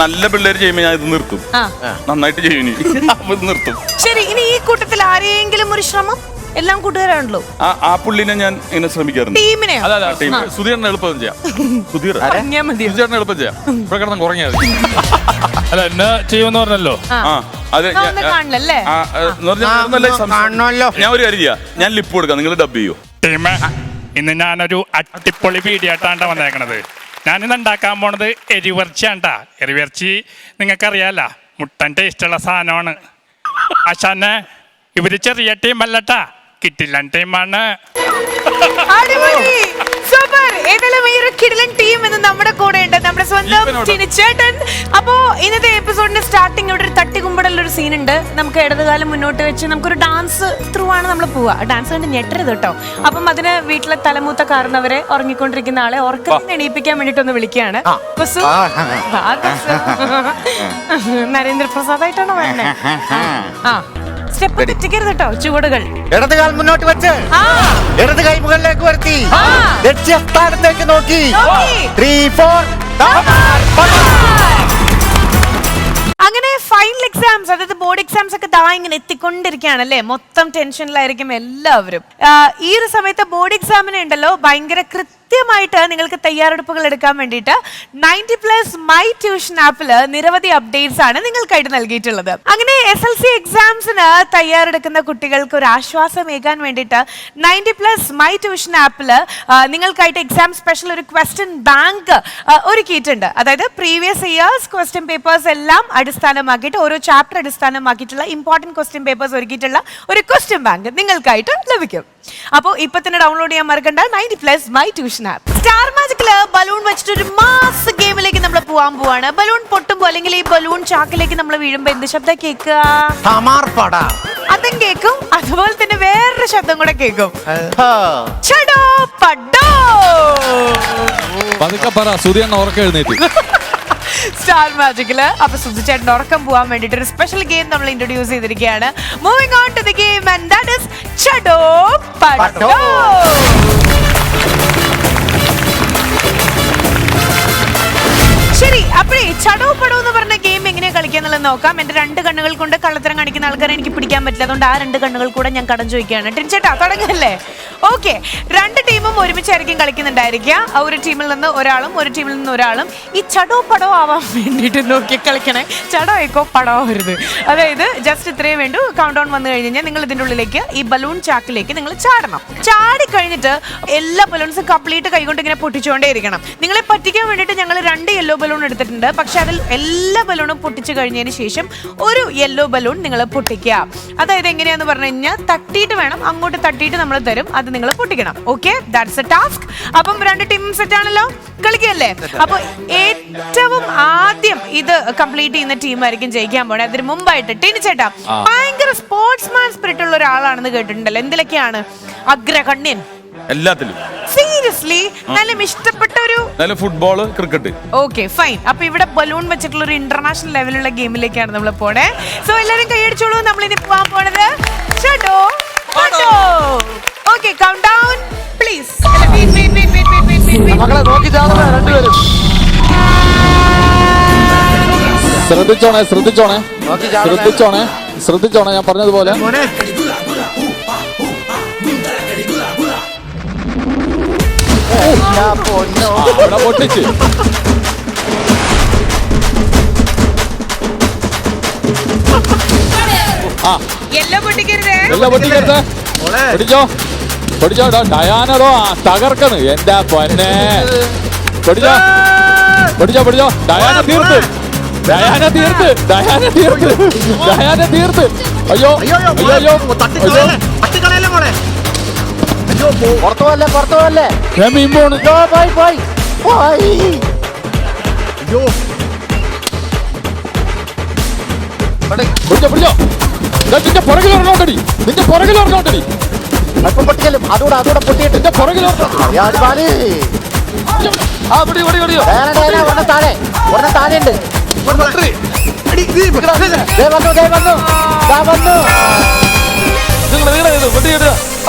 നല്ല പിള്ളേർ ചെയ്യുമ്പോൾ ഞാൻ ഇത് നിർത്തും. നന്നായിട്ട് ചെയ്യും ഇനി. അപ്പൊ ഇത് നിർത്തും. ശരി, ഇനി ഈ കൂട്ടത്തിൽ ആരെങ്കിലും ഒരു ശ്രമം? എല്ലാം കൂട്ടുകാരാണല്ലോ. ആ പുള്ളിനെ ഞാൻ ഇങ്ങനെ ശ്രമിക്കാറുണ്ട്. ടീമിനെ സുധീറിന് എളുപ്പം ചെയ്യാം. സുധീറിന് എളുപ്പം ചെയ്യാം. ഇവിടെ കിടന്ന് കുറഞ്ഞാൽ മതി. അല്ല എന്നെ ചെയ്യുമെന്ന് പറഞ്ഞല്ലോ. കാണണല്ലേ? ഞാൻ ഒരു കാര്യം ചെയ്യാം, ഞാൻ ലിപ്പ് കൊടുക്കാം, നിങ്ങൾ ഡബ് ചെയ്യൂ. ടീമേ, ഇന്ന് ഞാനൊരു അട്ടിപ്പൊളി വീഡിയോ ആയിട്ടാണ് വന്നേക്കണത്. ഞാനിന്ന് ഉണ്ടാക്കാൻ പോണത് എരിവർച്ചിയാണ്ടാ. എരിവർച്ചി നിങ്ങൾക്കറിയാലോ, മുട്ടൻ ടേസ്റ്റുള്ള സാധനമാണ്. ആശാനെ, ഇവര് ചെറിയ ടീമല്ലട്ടാ, കിട്ടില്ല ടീമാണ്. ഏതായാലും ഈ ഒരു കിടിലൻ ടീം എന്ന് നമ്മുടെ കൂടെ ഉണ്ട്, നമ്മുടെ സ്വന്തം ചിനിച്ചേട്ടൻ. അപ്പോ ഇന്നത്തെ എപ്പിസോഡിന്റെ സ്റ്റാർട്ടിങ് ഇവിടെ ഒരു തട്ടിക്കുമ്പടലൊരു സീൻ ഉണ്ട്. നമുക്ക് ഇടതുകാലം മുന്നോട്ട് വെച്ച് നമുക്കൊരു ഡാൻസ് ത്രൂ ആണ് നമ്മൾ പോവുക. ഡാൻസ് കണ്ട് ഞെട്ടരുത് കേട്ടോ. അപ്പം അതിന് വീട്ടിലെ തലമൂത്ത കാരണവരെ, ഉറങ്ങിക്കൊണ്ടിരിക്കുന്ന ആളെ ഉറക്കത്തിന് എണീപ്പിക്കാൻ വേണ്ടിട്ട് ഒന്ന് വിളിക്കുകയാണ്. നരേന്ദ്രപ്രസാദായിട്ടാണോ പറഞ്ഞേ? സ്റ്റെപ്പ് തെറ്റിക്കരുത് കേട്ടോ. ചുവടുകൾ ഇടത് കാൽ മുന്നോട്ട് വെച്ച് ഇടത് കൈ മുകളിലേക്ക് വരുത്തി ലക്ഷ്യസ്ഥാനത്തേക്ക് നോക്കി 3 4. അങ്ങനെ ഫൈനൽ എക്സാംസ്, അതായത് ബോർഡ് എക്സാംസ് ഒക്കെ ദാ ഇങ്ങനെ എത്തിക്കൊണ്ടിരിക്കുകയാണല്ലേ. മൊത്തം ടെൻഷനിലായിരിക്കും എല്ലാവരും. ഈ ഒരു സമയത്ത് ബോർഡ് എക്സാമിന് ഉണ്ടല്ലോ ഭയങ്കര കൃത്യമായിട്ട് നിങ്ങൾക്ക് തയ്യാറെടുപ്പുകൾ എടുക്കാൻ വേണ്ടിയിട്ട് 90+ മൈ ട്യൂഷൻ ആപ്പിൽ നിരവധി അപ്ഡേറ്റ്സ് ആണ് നിങ്ങൾക്കായിട്ട് നൽകിയിട്ടുള്ളത്. അങ്ങനെ SLC എക്സാംസിന് തയ്യാറെടുക്കുന്ന കുട്ടികൾക്ക് ഒരു ആശ്വാസമേകാൻ വേണ്ടിയിട്ട് 90+ മൈ ട്യൂഷൻ ആപ്പിൽ നിങ്ങൾക്കായിട്ട് എക്സാം സ്പെഷ്യൽ ഒരു ക്വസ്റ്റ്യൻ ബാങ്ക് ഒരുക്കിയിട്ടുണ്ട്. അതായത് പ്രീവിയസ് ഇയേഴ്സ് ക്വസ്റ്റ്യൻ പേപ്പേഴ്സ് എല്ലാം അടിസ്ഥാനമാക്കിയിട്ട്, ഓരോ ചാപ്റ്റർ അടിസ്ഥാനമാക്കിയിട്ടുള്ള ഇമ്പോർട്ടൻറ്റ് ക്വസ്റ്റ്യൻ പേപ്പേഴ്സ് ഒരുക്കിയിട്ടുള്ള ഒരു ക്വസ്റ്റ്യൻ ബാങ്ക് നിങ്ങൾക്കായിട്ട് ലഭിക്കും. അപ്പോൾ ഇപ്പൊ തന്നെ ഡൗൺലോഡ് ചെയ്യാൻ മറക്കണ്ട 90+ മൈ ട്യൂഷൻ ആപ്പ്. സ്റ്റാർ മാജിക്കില് ബലൂൺ വെച്ചിട്ട് ഒരു മാസ് ഗെയിമിലേക്ക് നമ്മൾ പോവാൻ പോവാണ്. ബലൂൺ പൊട്ടുമ്പോ അല്ലെങ്കിൽ ഈ ബലൂൺ ചാക്കിലേക്ക് നമ്മൾ വീഴുമ്പോ എന്ത് ശബ്ദം കേൾക്കുക? അതും കേൾക്കും, അതുപോലെ തന്നെ വേറൊരു ശബ്ദം കൂടെ കേൾക്കും. ചടോ പടോ. പതുക്കെ പറ, സുധീറിന് ഉറക്കം എഴുന്നേറ്റ്. സ്റ്റാർ മാജിക്കില് അപ്പൊ സുധിച്ചേട്ടൻ ഉറക്കം പോവാൻ വേണ്ടിട്ട് ഒരു സ്പെഷ്യൽ ഗെയിം നമ്മൾ ഇൻട്രൊഡ്യൂസ് ചെയ്തിരിക്കുകയാണ്. Moving on to the game and that is ചടോ പടോ. ശരി, അപ്പോഴേ ചടോ പടോ എന്ന് പറഞ്ഞ ഗെയിം എങ്ങനെയാ കളിക്കാന്നുള്ളത് നോക്കാം. എന്റെ 2 കണ്ണുകൾ കൊണ്ട് കള്ളത്തരം കാണിക്കുന്ന ആൾക്കാരെ എനിക്ക് പിടിക്കാൻ പറ്റില്ല, അതുകൊണ്ട് ആ 2 കണ്ണുകൾ കൂടെ ഞാൻ കടം ചോദിക്കുകയാണ്. ടിൻചേട്ടാ തുടങ്ങല്ലേ? ഓക്കെ, 2 ടീമും ഒരുമിച്ചായിരിക്കും കളിക്കുന്നുണ്ടായിരിക്കുക. ഒരു ടീമിൽ നിന്ന് ഒരാളും ഒരു ടീമിൽ നിന്ന് ഒരാളും ഈ ചടോ പടോ ആവാൻ വേണ്ടിയിട്ട് നോക്കി കളിക്കണേ. ചടോ ആയിക്കോ പടോ ആവരുത്. അതായത് ജസ്റ്റ് ഇത്രയേ വേണ്ടൂ. കൗണ്ട് ഡൗൺ വന്നു കഴിഞ്ഞാൽ നിങ്ങൾ ഇതിൻ്റെ ഉള്ളിലേക്ക് ഈ ബലൂൺ ചാക്കിലേക്ക് നിങ്ങൾ ചാടണം. ചാടി കഴിഞ്ഞിട്ട് എല്ലാ ബലൂൺസും കംപ്ലീറ്റ് കൈകൊണ്ട് ഇങ്ങനെ പൊട്ടിച്ചുകൊണ്ടേ ഇരിക്കണം. നിങ്ങളെ പറ്റിക്കാൻ വേണ്ടിയിട്ട് ഞങ്ങൾ 2 യെല്ലോ ബലൂൺ എടുത്തിട്ടുണ്ട്. പക്ഷെ അതിൽ എല്ലാ ബലൂണും പൊട്ടിച്ചു കഴിഞ്ഞതിന് ശേഷം ഒരു യെല്ലോ ബലൂൺ നിങ്ങൾ പൊട്ടിക്കുക. അതായത് എങ്ങനെയാന്ന് പറഞ്ഞു കഴിഞ്ഞാൽ തട്ടിയിട്ട് വേണം, അങ്ങോട്ട് തട്ടിയിട്ട് നമ്മൾ തരും, അത് നിങ്ങൾ പൊട്ടിക്കണം. Okay, that's a task. അപ്പം 2 ടീമും സെറ്റ് ആണല്ലോ, കളിക്കല്ലേ? അപ്പൊ ഏറ്റവും ആദ്യം ഇത് കംപ്ലീറ്റ് ചെയ്യുന്ന ടീമായിരിക്കും ജയിക്കാൻ പോണേ. അതിന് മുമ്പായിട്ട് ടിനിച്ചേട്ടാ ഭയങ്കര സ്പോർട്സ്മാൻ സ്പിരിറ്റ് ഉള്ള ഒരാളാണെന്ന് കേട്ടിട്ടുണ്ടല്ലോ. എന്തിലൊക്കെയാണ്? അഗ്രകണ്യൻ, എല്ലാത്തിലും. സീരിയസ്ലി നല്ല ഇഷ്ടപ്പെട്ട ഒരു എന്നാലും ഫുട്ബോള്, ക്രിക്കറ്റ്. Okay fine. അപ്പൊ ഇവിടെ ബലൂൺ വെച്ചിട്ടുള്ള ഒരു ഇന്റർനാഷണൽ ലെവലുള്ള ഗെയിമിലേക്കാണ് നമ്മൾ പോണേ. സോ എല്ലാരും കൈയടിച്ചോളൂ. നമ്മൾ ഇനി പോവാൻ പോണത് ഓക്കെ കൗണ്ട് ഡൗൺ പ്ലീസ്. മക്കളെ നോക്കി ചാടണ രണ്ടുപേരും. ശ്രദ്ധിച്ചോണേ ശ്രദ്ധിച്ചോണേ നോക്കി ചാടണേ. ശ്രദ്ധിച്ചോണേ ശ്രദ്ധിച്ചോണേ ഞാൻ പറഞ്ഞതുപോലെ. മോനെ ഇവിടെ പൊട്ടിച്ച് യെല്ലോ പൊട്ടിക്കരുത്. എല്ലാം പൊട്ടിക്കരുത്. പൊടിച്ചോ പൊടിച്ചോ. ഡയാനോ തകർക്കണ് എന്റെ പൊന്നെ. പൊടിച്ചോ പൊടിച്ചോ പൊടിച്ചോ. ഡയാന തീർത്ത് ഡയാന തീർത്ത് ഡയാന തീർത്ത് ഡയാന തീർത്ത്. അയ്യോ അയ്യോ അയ്യോ തട്ടിക്കളയല്ലേ മോളെ. പുറത്തു പോവല്ലേ ഞാൻ മീൻ പോണ്. അയ്യോ പിടിച്ചോ പിടിച്ചോ. നിന്റെ പുറകിൽ ഇറങ്ങോട്ടടി. നിന്റെ പുറകിൽ ഇറങ്ങോട്ടടി. അല്പം പൊട്ടിക്കലും അതുകൂടെ പൊട്ടിയിട്ട് നിന്റെ പുറകിൽ താഴെയുണ്ട്.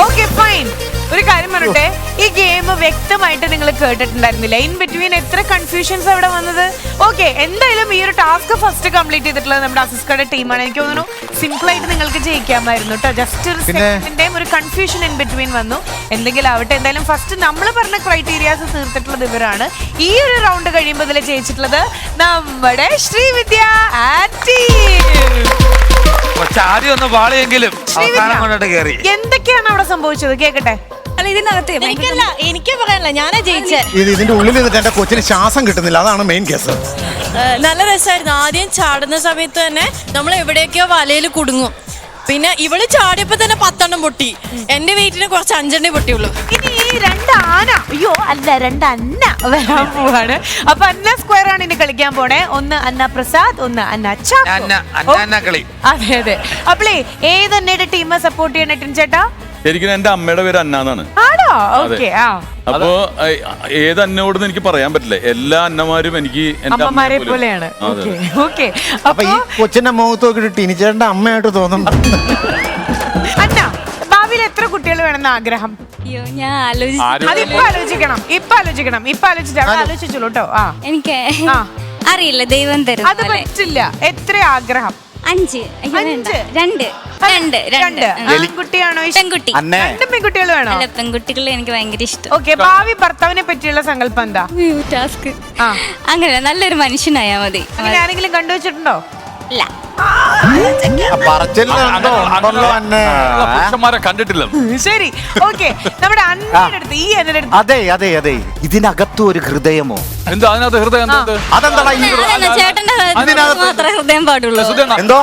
Okay fine. ഒരു കാര്യം പറയട്ടെ, ഈ ഗെയിം വ്യക്തമായിട്ട് നിങ്ങൾ കേട്ടിട്ടുണ്ടായിരുന്നില്ല. ഇൻ ബിറ്റ്വീൻ എത്ര കൺഫ്യൂഷൻസ് അവിടെ വന്നത്. ഓക്കെ എന്തായാലും ഈ ഒരു ടാസ്ക് ഫസ്റ്റ് കംപ്ലീറ്റ് ചെയ്തിട്ടുള്ളത് നമ്മുടെ അസിസ്കയുടെ ടീമാണ്. എനിക്ക് തോന്നുന്നു സിമ്പിൾ ആയിട്ട് നിങ്ങൾക്ക് ജയിക്കാമായിരുന്നു കേട്ടോ. ജസ്റ്റ് ഒരു സെക്കൻഡിന്റെയും ഒരു കൺഫ്യൂഷൻ ഇൻ ബിറ്റ്വീൻ വന്നു. എന്തെങ്കിലും ആവട്ടെ, എന്തായാലും ഫസ്റ്റ് നമ്മൾ പറഞ്ഞ ക്രൈറ്റീരിയാസ് തീർത്തിട്ടുള്ളത് ഇവരാണ്. ഈ ഒരു റൗണ്ട് കഴിയുമ്പോൾ ഇതിൽ ജയിച്ചിട്ടുള്ളത് നമ്മുടെ ശ്രീവിദ്യ ആൻഡ് ടീം. ആദ്യം ഒന്ന് പാളിയെങ്കിലും അവസാനം കൊണ്ടിട്ട് കയറി. എന്തൊക്കെയാണ് അവിടെ സംഭവിച്ചത് കേക്കട്ടെ. അല്ല ഇതിനകത്ത് എനിക്ക് പറയാനില്ല, ഞാനാ ജയിച്ചേ. ഇതിന്റെ ഉള്ളിൽ നിന്നിട്ട് എന്റെ കൊച്ചിന് ശ്വാസം കിട്ടുന്നില്ല. അതാണ് മെയിൻ കേസ്. നല്ല രസമായിരുന്നു. ആദ്യം ചാടുന്ന സമയത്ത് തന്നെ നമ്മൾ എവിടെയൊക്കെയോ വലയിൽ കുടുങ്ങും. പിന്നെ ഇവള് ചാടിയപ്പോ തന്നെ 10 എണ്ണം പൊട്ടി. എന്റെ വീട്ടിന് കുറച്ച് 5 എണ്ണേ പൊട്ടിയുള്ളൂ. ഇനി ഈ രണ്ട് ആന, അയ്യോ അല്ല, രണ്ട് അന്ന വരാൻ പോവാണ്. അപ്പൊ അന്ന സ്ക്വയർ ആണ് ഇനി കളിക്കാൻ പോണേ. ഒന്ന് അന്ന പ്രസാദ്, ഒന്ന് അന്ന ചാക്കോ. അന്ന കളി. അതെ അതെ. അപ്പളേ ഏത് അന്നയുടെ ടീം സപ്പോർട്ട് ചെയ്യണ ടിൻ ചേട്ടാ? ശരിക്കും എന്റെ അമ്മയുടെ പേര് അന്നാന്നാണ്. ആണോ? ഓക്കെ. ആ അപ്പോ ഏത് അന്നയോടെന്ന് എനിക്ക് പറയാൻ പറ്റില്ല. എല്ലാ അന്നമാരും എനിക്ക് എന്റെ അമ്മമാരെ പോലെയാണ്. Okay okay. അപ്പൊ ഈ കൊച്ചിന്റെ മുഖത്ത് നോക്കിട്ട് ടിനിച്ചേട്ടന്റെ അമ്മയായിട്ട് തോന്നുന്നുണ്ട്. അന്ന ഭാവിയിൽ എത്ര കുട്ടികൾ വേണമെന്ന് ആഗ്രഹം? അയ്യോ ഞാൻ ആലോചിച്ചു. അതിപ്പോ ആലോചിക്കണം. ഇപ്പൊ ആലോചിച്ചിട്ട് അവിടെ ആലോചിച്ചോളൂ കേട്ടോ. ആ എനിക്ക് ആ. അറിയില്ല, ദൈവം തരും. അത് പറ്റില്ല. എത്ര ആഗ്രഹം? 5. അഞ്ച്. 2. ആൺകുട്ടിയാണോ ഇഷ്ടം? പെൺകുട്ടി. രണ്ട് പെൺകുട്ടികൾ വേണോ? അല്ല, പെൺകുട്ടികളെ എനിക്ക് ഭയങ്കര ഇഷ്ടം. ഓക്കെ. ഭാവി ഭർത്താവിനെ പറ്റിയുള്ള സങ്കല്പം എന്താ? ടാസ്ക് ആ. അങ്ങനെ നല്ലൊരു മനുഷ്യനായാ മതി. അങ്ങനെ ആരെങ്കിലും കണ്ടുവച്ചിട്ടുണ്ടോ? ഇല്ല. പുരുഷന്മാരെ കണ്ടിട്ടില്ല. ശരി. ഓക്കെ. നമ്മുടെ അന്നയുടെ അടുത്ത്, ഈ അന്നയുടെ അടുത്ത് അതെ അതെ അതെ, ഇതിനകത്തും ഒരു ഹൃദയമോ? എന്താ അതിനകത്ത് ഹൃദയം? അതെന്താ ചേട്ടന്റെ മാത്രമേ ഹൃദയം പാടുള്ളൂ. എന്തോ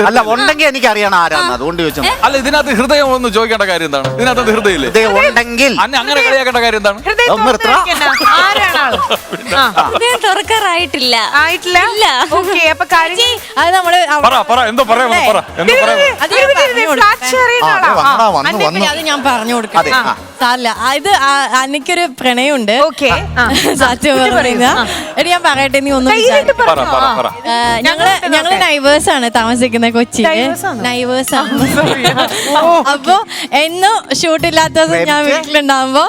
അല്ല ഉണ്ടെങ്കിൽ എനിക്ക് അറിയണം ആരാന്ന്, അതുകൊണ്ട് ചോദിച്ചു. അല്ല ഇതിനകത്ത് ഹൃദയം ഒന്ന് ചോദിക്കേണ്ട കാര്യം എന്താണ്? ഇതിനകത്ത് ഹൃദയമില്ലേ? ഉണ്ടെങ്കിൽ അന്നെ അങ്ങനെ കളിയാക്കേണ്ട കാര്യം എന്താണ്? ഹൃദയം തുറന്നിരിക്കുന്ന ആരാണ് ആള്? ആ. ഹൃദയം തുറക്കാറായിട്ടില്ല. ആയിട്ടില്ല? ഇല്ല. ഓക്കെ. അപ്പൊ കാര്യം അത് നമ്മള് പറ എന്തോ പറയാ അത് ഞാൻ പറഞ്ഞു കൊടുക്കാം. സാറില്ല, ഇത് എനിക്കൊരു പ്രണയമുണ്ട്. ഓക്കെ. സാച്ചു പറയുന്ന എടി ഞാൻ പറയട്ടെ, നീ ഒന്നും ഞങ്ങള് നൈവേഴ്സ് ആണ് താമസിക്കുന്നത് കൊച്ചിയില്. നൈവേഴ്സ് ആണ്. അപ്പൊ എന്നും ഷൂട്ടില്ലാത്ത ദിവസം ഞാൻ വീട്ടിലുണ്ടാവുമ്പോ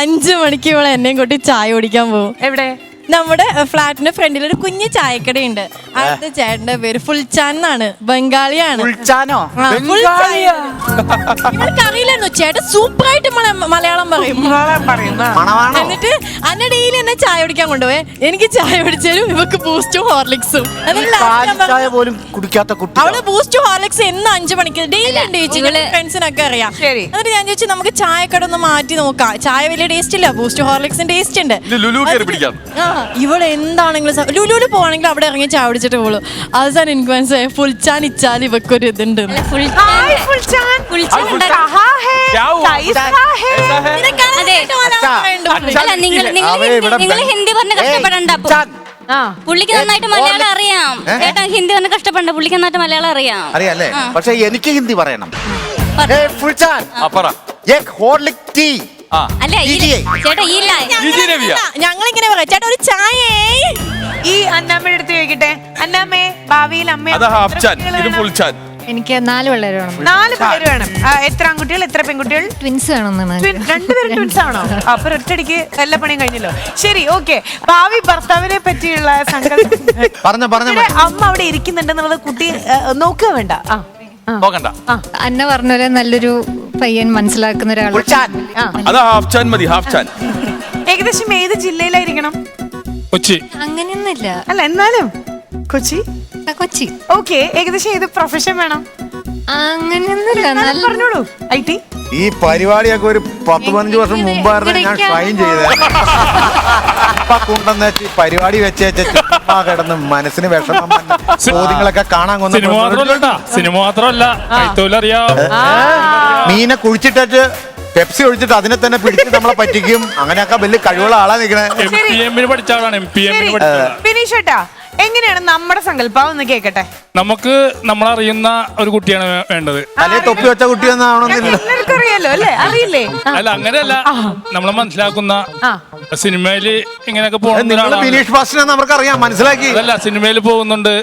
5 മണിക്ക് ഇവിടെ എന്നെയും കൂട്ടി ചായ കുടിക്കാൻ പോകും. എവിടെ? നമ്മുടെ ഫ്ലാറ്റിന്റെ ഫ്രണ്ടിൽ ഒരു കുഞ്ഞു ചായക്കടയുണ്ട്. അടുത്ത ചേട്ടന്റെ പേര് ഫുൾചാൻ എന്നാണ്. ബംഗാളിയാണ്. അറിയില്ലായിരുന്നു. ചേട്ടൻ സൂപ്പർ ആയിട്ട് മലയാളം പറയും. എന്നിട്ട് അന്നെ ഡെയിലി എന്നെ ചായ കുടിക്കാൻ കൊണ്ടുപോയി. എനിക്ക് ചായ കുടിച്ചാലും ഇവക്ക് ബൂസ്റ്റും ഹോർലിക്സും. അവള് ബൂസ്റ്റ് ഹോർലിക്സ് എന്ന് 5 മണിക്ക് ഡെയിലി ഉണ്ട് ചേച്ചി. ഫ്രണ്ട്സിനൊക്കെ അറിയാം. എന്നിട്ട് ഞാൻ ചോദിച്ചു നമുക്ക് ചായക്കട ഒന്ന് മാറ്റി നോക്കാം. ചായ വലിയ ടേസ്റ്റ് ഇല്ല, ബൂസ്റ്റ് ഹോർലിക്സിന് ടേസ്റ്റ് ഉണ്ട്. ഇവിടെ എന്താണെങ്കിലും ലുലുവില് പോവാണെങ്കിൽ അവിടെ ഇറങ്ങി ചായ കുടിച്ചിട്ട് പോളൂ. അവസാനം എനിക്ക് മനസ്സിലായി ഫുൾചാൻ ഇച്ചാൽ ഇവക്കൊരു ഇതുണ്ട്. നിങ്ങൾ ഹിന്ദി പറഞ്ഞ് കഷ്ടപ്പെടണ്ട. പുള്ളിക്ക് നന്നായിട്ട് മലയാളം അറിയാം. ചേട്ടാ ഹിന്ദി പറഞ്ഞ് കഷ്ടപ്പെടണ്ട, പുള്ളിക്ക് നന്നായിട്ട് മലയാളം അറിയാം. അറിയാല്ലേ? പക്ഷെ എനിക്ക് ഹിന്ദി പറയണം. एक हॉर्लिक टी അല്ല DGA. ചേട്ടാ ഇല്ല ഞങ്ങളിങ്ങനെ പറയാം ചേട്ടാ ഒരു ചായ ഈ അന്നാമ്മയുടെ അടുത്ത് ചോദിക്കട്ടെ, അന്നാമ്മേ ഭാവിയിൽ അമ്മ അത് ഹാഫ് ചാൻ ഇത് ഫുൾ ചാൻ. എനിക്ക് 4 പിള്ളേർ വേണം. 4 പിള്ളേർ വേണം. എത്ര ആൺകുട്ടികൾ എത്ര പെൺകുട്ടികൾ? ട്വിൻസ് വേണമെന്നാണ്. രണ്ടുപേരും ട്വിൻസ് ആണോ? അപ്പൊ ഒറ്റടിക്ക് എല്ലാ പണിയും കഴിഞ്ഞല്ലോ. ശരി, ഓക്കെ. ഭാവി ഭർത്താവിനെ പറ്റിയുള്ള സങ്കല്പം പറഞ്ഞ അമ്മ അവിടെ ഇരിക്കുന്നുണ്ടെന്നുള്ളത് കുട്ടി നോക്കുക വേണ്ട. നോക്കണ്ട. അന്ന പറഞ്ഞ പോലെ നല്ലൊരു പയ്യൻ മനസ്സിലാക്കുന്ന ഒരാൾ. അത് ഹാഫ് ചാൻ മതി, ഹാഫ് ചാൻ. ഏകദേശം ഏത് ജില്ലയിലായിരിക്കണം? കൊച്ചി. അങ്ങനെയൊന്നുമില്ല. അല്ല എന്നാലും കൊച്ചി. കൊച്ചി. ഓക്കെ, ഏകദേശം ഏത് പ്രൊഫഷൻ വേണം? അങ്ങനെയൊന്നുമില്ല. പറഞ്ഞോളൂ. IT. ഈ പരിപാടിയൊക്കെ ഒരു 10-15 വർഷം മുമ്പായിരുന്നു ഞാൻ ഷൈൻ ചെയ്തത്. ഇപ്പൊ കൊണ്ടെന്ന് വെച്ച് ഈ പരിപാടി വെച്ച് ചുമ്മാ കിടന്ന് മനസ്സിന് വിഷമം ചോദ്യങ്ങളൊക്കെ കാണാൻ സിനിമ മാത്രമല്ല അറിയാം. മീനെ കുഴിച്ചിട്ട് പെപ്സി ഒഴിച്ചിട്ട് അതിനെ തന്നെ പിടിച്ച് നമ്മളെ പറ്റിക്കും. അങ്ങനെയൊക്കെ വലിയ കഴിവുള്ള ആളാ നിക്കണേ. MPM പഠിച്ച ആളാണ്. ബിനീഷ് ചേട്ടാ, എങ്ങനെയാണ് നമ്മുടെ സങ്കല്പം എന്ന് കേക്കട്ടെ. നമുക്ക് നമ്മളറിയുന്ന ഒരു കുട്ടിയാണ് വേണ്ടത്. തലേ തൊപ്പി വെച്ച കുട്ടിയൊന്നാവണമെന്നില്ല. എല്ലാവർക്കും അറിയാലോ അല്ലേ? അറിയില്ലേ? അല്ല അങ്ങനെയല്ല, നമ്മളെ മനസ്സിലാക്കുന്ന സിനിമയില് ഇങ്ങനെയൊക്കെ പോകുന്ന ബിനീഷ് ഫാസ്റ്റിനെ നമുക്ക് അറിയാം, മനസ്സിലാക്കി. അതല്ല, സിനിമയിൽ പോകുന്നുണ്ട്,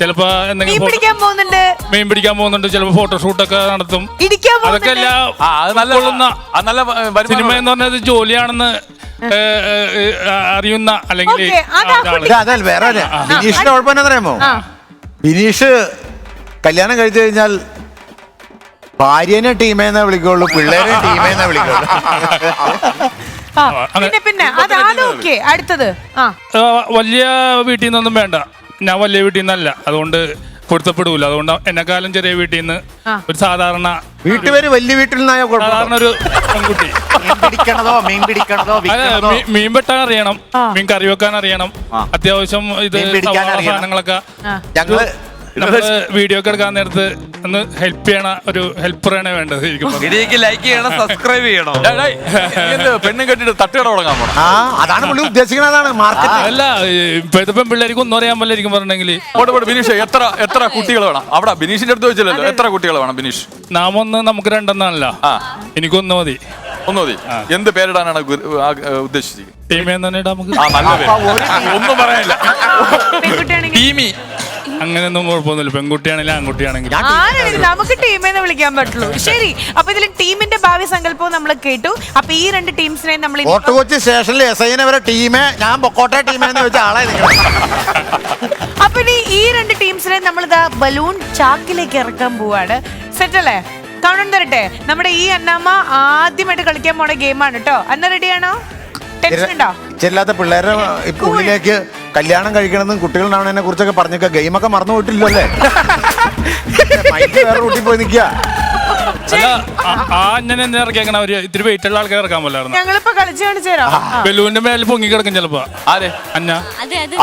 ചിലപ്പോ മീൻ പിടിക്കാൻ പോകുന്നുണ്ട്, മീൻ പിടിക്കാൻ പോകുന്നുണ്ട്, ചിലപ്പോ ഫോട്ടോഷൂട്ടൊക്കെ നടത്തും. ഇടിക്കാൻ അതൊക്കെ പോകുന്നുണ്ട്. എല്ലാം സിനിമ എന്ന് പറഞ്ഞത് ജോലിയാണെന്ന് അറിയുന്ന അല്ലെങ്കിൽ വേറെ ബിനീഷിന്റെ കുഴപ്പം എന്താണെന്നറിയാമോ? ബിനീഷ് കല്യാണം കഴിച്ചു കഴിഞ്ഞാൽ ഭാര്യനെ ടീമേന്നെ വിളിക്കുള്ളൂ, പിള്ളേരെ ടീമേന്നെ വിളിക്കുള്ളൂ. പിന്നെ അതൊക്കെ അടുത്തത് വലിയ വീട്ടിൽ നിന്നൊന്നും വേണ്ട. ഞാൻ വലിയ വീട്ടിൽ നിന്നല്ല, അതുകൊണ്ട് പൊരുത്തപ്പെടൂല. അതുകൊണ്ട് എന്നെക്കാലം ചെറിയ വീട്ടിൽ നിന്ന് ഒരു സാധാരണ വീട്ടുപേര് വലിയ വീട്ടിൽ നിന്നായോ സാധാരണ ഒരു പെൺകുട്ടി. മീൻ വെട്ടാൻ അറിയണം, മീൻ കറി വെക്കാൻ അറിയണം, അത്യാവശ്യം ഇത് സാധനങ്ങളൊക്കെ. ഞങ്ങള് വീഡിയോ ഒക്കെ എടുക്കാൻ നേരത്ത് ഒന്ന് ഹെൽപ്പ് ചെയ്യണ ഒരു ഹെൽപ്പറാണ് വേണ്ടത്. ലൈക്ക് ചെയ്യണം, സബ്സ്ക്രൈബ് ചെയ്യണം. പെണ്ണും കെട്ടിട്ട് തട്ടുകട തുടങ്ങാൻ പോണം. അതാണ് പുള്ളി ഉദ്ദേശിക്കുന്നത്. അല്ല, ഇപ്പോഴത്തെ പെൺപിള്ളേർക്ക് ഒന്നും അറിയാൻ പറ്റില്ലായിരിക്കും പറഞ്ഞെങ്കിൽ. ബിനീഷ് എത്ര കുട്ടികൾ വേണം? അവിടെ ബിനീഷിന്റെ അടുത്ത് വെച്ചില്ലല്ലോ. എത്ര കുട്ടികൾ വേണം ബിനീഷ്? നാം ഒന്ന്, നമുക്ക് രണ്ടെണ്ണല്ല. എനിക്കൊന്നു മതി. ഒന്ന് മതി. എന്ത് പേരിടാനാണ് ഉദ്ദേശിച്ചത്? ടീമേന്ന് തന്നെ ഇടാം നമുക്ക്. നല്ല പേര്, ഒന്നും പറയാനില്ല. ടീമി അങ്ങനെയൊന്നും കുഴപ്പമൊന്നുമില്ല. പെൺകുട്ടിയാണെങ്കിലും ആൺകുട്ടിയാണെങ്കിലും നമുക്ക് ടീമേന്ന് വിളിക്കാൻ പറ്റുള്ളൂ. ശരി, അപ്പൊ ഇതിൽ ടീമിന്റെ ഭാവി സങ്കല്പവും നമ്മൾ കേട്ടു. അപ്പൊ ഈ 2 ടീംസിനെ നമ്മൾ കൊച്ചി സ്റ്റേഷനിൽ SIനെ വരെ ടീമേ, ഞാൻ ബൊക്കോട്ടെ ടീമേന്ന് വെച്ച ആളെ. അപ്പൊ ഈ 2 ടീംസിനെ നമ്മൾ ബലൂൺ ചാക്കിലേക്ക് ഇറക്കാൻ പോവാണ്. സെറ്റ് അല്ലേ? കാണാൻ തരട്ടെ. നമ്മുടെ ഈ അന്നാമ്മ ആദ്യമായിട്ട് കളിക്കാൻ പോണ ഗെയിമാണ് കേട്ടോ. അന്ന റെഡിയാണോ? ഇല്ലാത്ത പിള്ളേരെ ഉള്ളിലേക്ക് കല്യാണം കഴിക്കണമെന്നും കുട്ടികളുണ്ടാവണതിനെ കുറിച്ചൊക്കെ പറഞ്ഞൊക്കെ ഗെയിമൊക്കെ മറന്നു പോയിട്ടില്ലോ അല്ലേ? വേറെ റൂട്ടിൽ പോയി നിൽക്കുക. ഇത്തിരി വെയിറ്റ് ഉള്ള ആൾക്കാർ ഇറക്കാൻ പോലായിരുന്നു. ഞങ്ങളിപ്പോ കളിച്ചു കാണിച്ചു തരാം. ബലൂന്റെ മേലെ പൊങ്ങി കിടക്കും ചിലപ്പോ.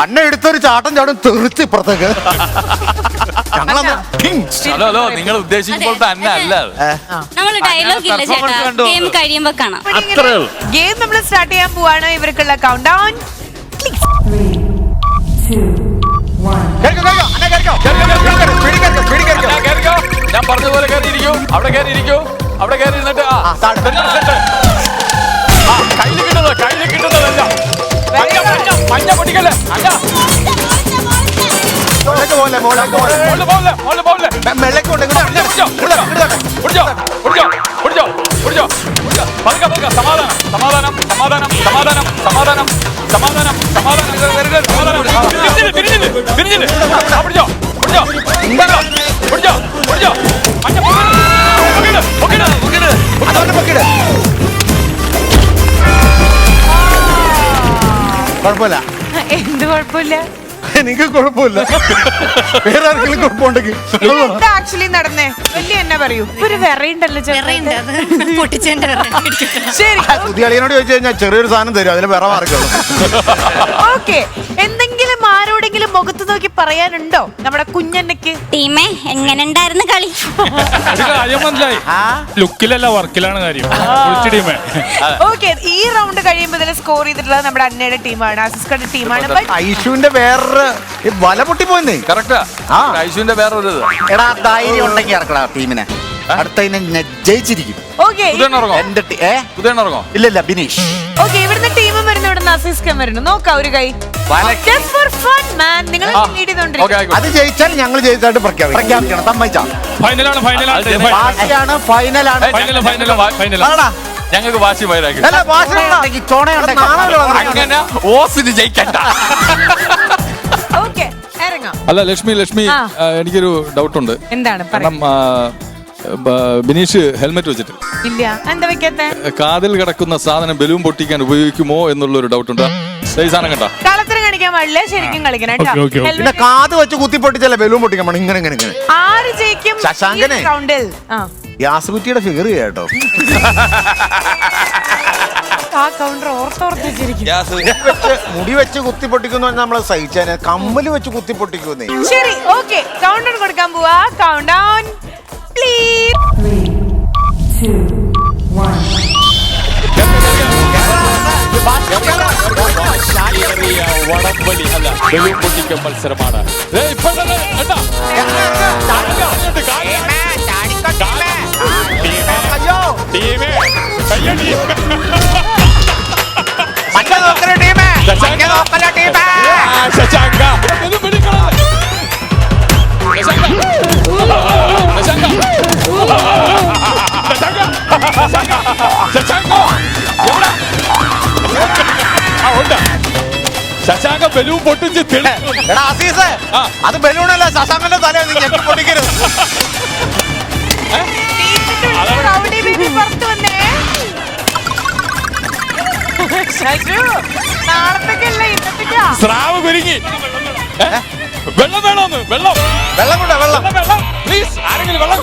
അന്ന എടുത്തൊരു ചാട്ടം ചാടും തെറിച്ച് ഇപ്പുറത്തേക്ക്. ഹലോ, നിങ്ങൾ ഉദ്ദേശിക്കുമ്പോൾ തന്നെ അല്ല. ഗെയിം നമ്മൾ സ്റ്റാർട്ട് ചെയ്യാൻ പോവാണ്. ഇവർക്കുള്ള കൗണ്ട് ഡൗൺ. ഞാൻ പറഞ്ഞതുപോലെ കയറിയിരിക്കൂ. അവിടെ കയറിയിരിക്കൂ. അവിടെ കയറി ഇരുന്നിട്ട് കയ്യിൽ കിട്ടുന്നതല്ല. മഞ്ഞ പൊട്ടിക്കല്ലേ. കുഴപ്പമില്ല. എന്ത് കുഴപ്പമില്ല? എനിക്ക് കുഴപ്പമില്ല. വേറെ ആർക്കെങ്കിലും കുഴപ്പമുണ്ടെങ്കിൽ ആക്ച്വലി നടന്നേ വലിയ എന്നെ പറയൂ. ഒരു വിറയുണ്ടല്ലോ. ശരി, പുതിയ അളിയനോട് ചോദിച്ചു കഴിഞ്ഞാൽ ചെറിയൊരു സാധനം തരും, അതിന് വേറെ മാർക്കുള്ളൂ. ഓക്കെ, എന്തെങ്കിലും ആരോടെങ്കിലും മുഖത്ത് നോക്കി പറയാനുണ്ടോ നമ്മുടെ കുഞ്ഞന്നക്ക്? ടീമേ എങ്ങനെ ഉണ്ടായിരുന്നു കളി? കാര്യം മനസ്സിലായി. ലുക്കിലല്ല വർക്കിലാണ് കാര്യം. ഓക്കെ, ഈ റൗണ്ട് കഴിയുമ്പോൾ സ്കോർ ചെയ്തിട്ടുള്ളത് നമ്മുടെ അന്നയുടെ ടീമാണ്, അസിസ്കയുടെ ടീമാണ്. ഐഷുവിന്റെ വേറൊരു വല പൊട്ടി പോയിന്നേ. കറക്റ്റാ. ഐഷുവിന്റെ വേറൊരു എടാ ധൈര്യം ഉണ്ടെങ്കിൽ ഇറക്കടാ ടീമിനെ. അടുത്തതിനെ ഞാൻ ജയിച്ചിരിക്കും. ഓക്കെ എന്റെ ഇറങ്ങോ? ഇല്ല ബിനീഷ്. ഓക്കെ, ഇവിടുന്ന് ടീമും വരുന്നു, ഇവിടുന്ന് അസിസ്റ്റം വരുന്നു. നോക്കാം ഒരു കൈ. Just for fun, man. നിങ്ങൾ ലീഡ് ചെയ്തോണ്ടിരിക്കും. അത് ജയിച്ചാൽ ഞങ്ങൾ ജയിച്ചായിട്ട് പ്രഖ്യാപിക്കണം. സമ്മതിച്ചാ? ഫൈനലാണ് വാശിയാണ്, ഫൈനലാണ്. ഞങ്ങൾക്ക് വാശി വയറാക്കി അല്ല, വാശിയുണ്ടെങ്കിൽ ചോണയുണ്ടെങ്കിൽ നാളെ അങ്ങനെ ഓസിന് ജയിക്കണ്ട. ഓക്കെ, ഇറങ്ങാം. അല്ല ലക്ഷ്മി എനിക്കൊരു ഡൗട്ട് ഉണ്ട്. എന്താണ് കാരണം ബിനീഷ് ഹെൽമെറ്റ് വെച്ചിട്ട് ഇല്ല, എന്താ വെക്കാത്ത? കാതിൽ കിടക്കുന്ന സാധനം ബലൂൺ പൊട്ടിക്കാൻ ഉപയോഗിക്കുമോ എന്നുള്ളൊരു ഡൗട്ട് ഉണ്ട്. സാധനം കണ്ടാ കളത്തിന് കാണിക്കാൻ പാടില്ല, ശരിക്കും കളിക്കണം കേട്ടോ. പിന്നെ കാത് വെച്ച് കുത്തി പൊട്ടിച്ചല്ലേ ബലൂൺ പൊട്ടിക്കാൻ പോണം. ഇങ്ങനെ ആര് ജയിക്കും ശശാങ്കനെ? റൗണ്ടിൽ യാസുകുറ്റിയുടെ ഫിഗർ കേട്ടോ. ആ കൗണ്ടർ ഓർത്തോർത്തിച്ചിരിക്കും. മുടി വെച്ച് കുത്തി പൊട്ടിക്കുന്നു നമ്മള് സഹിച്ചാന്, കമ്മല് വെച്ച് കുത്തി പൊട്ടിക്കുന്നേ. ശരി, ഓക്കെ, കൗണ്ടർ കൊടുക്കാൻ പോവാ. Count down please. 3, 2, 1. വടംവലി അല്ല, ബലൂൺ പൊട്ടിക്കൽ മത്സരമാണ്. ശശാങ്ക ബലൂൺ പൊട്ടിച്ച് അത് ബലൂണല്ല, ശശാങ്കന്റെ തല പൊട്ടിക്കരുത്. സ്രാവ് കുരുങ്ങി. വെള്ളം വേണോന്ന്? വെള്ളം പ്ലീസ്, ആരെങ്കിലും വെള്ളം.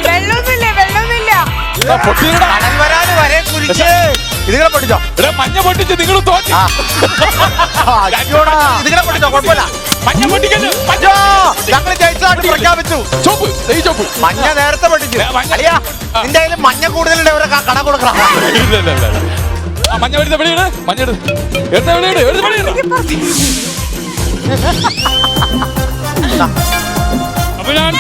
വെള്ളമൊന്നുമില്ല. ഇതിങ്ങളെ പൊട്ടിച്ചോ? മഞ്ഞ പൊട്ടിച്ച് നിങ്ങൾ തോറ്റി. ഇതിങ്ങളെ പൊട്ടിച്ചോ? കുഴപ്പമില്ല. മഞ്ഞ പൊട്ടിക്കല്ലോ. ഞങ്ങൾ ജയിച്ചതായിട്ട് പ്രഖ്യാപിച്ചു. ചോപ്പ് മഞ്ഞ നേരത്തെ പൊട്ടിച്ചു. നിന്റെ കയ്യിൽ മഞ്ഞ കൂടുതലുണ്ട്, ഇവരെ കട കൊടുക്കണം. മഞ്ഞ എടുത്ത വെളിയിട്. മഞ്ഞ എടുത്ത വെളിയിട്. അപ്പൊ ഞാൻ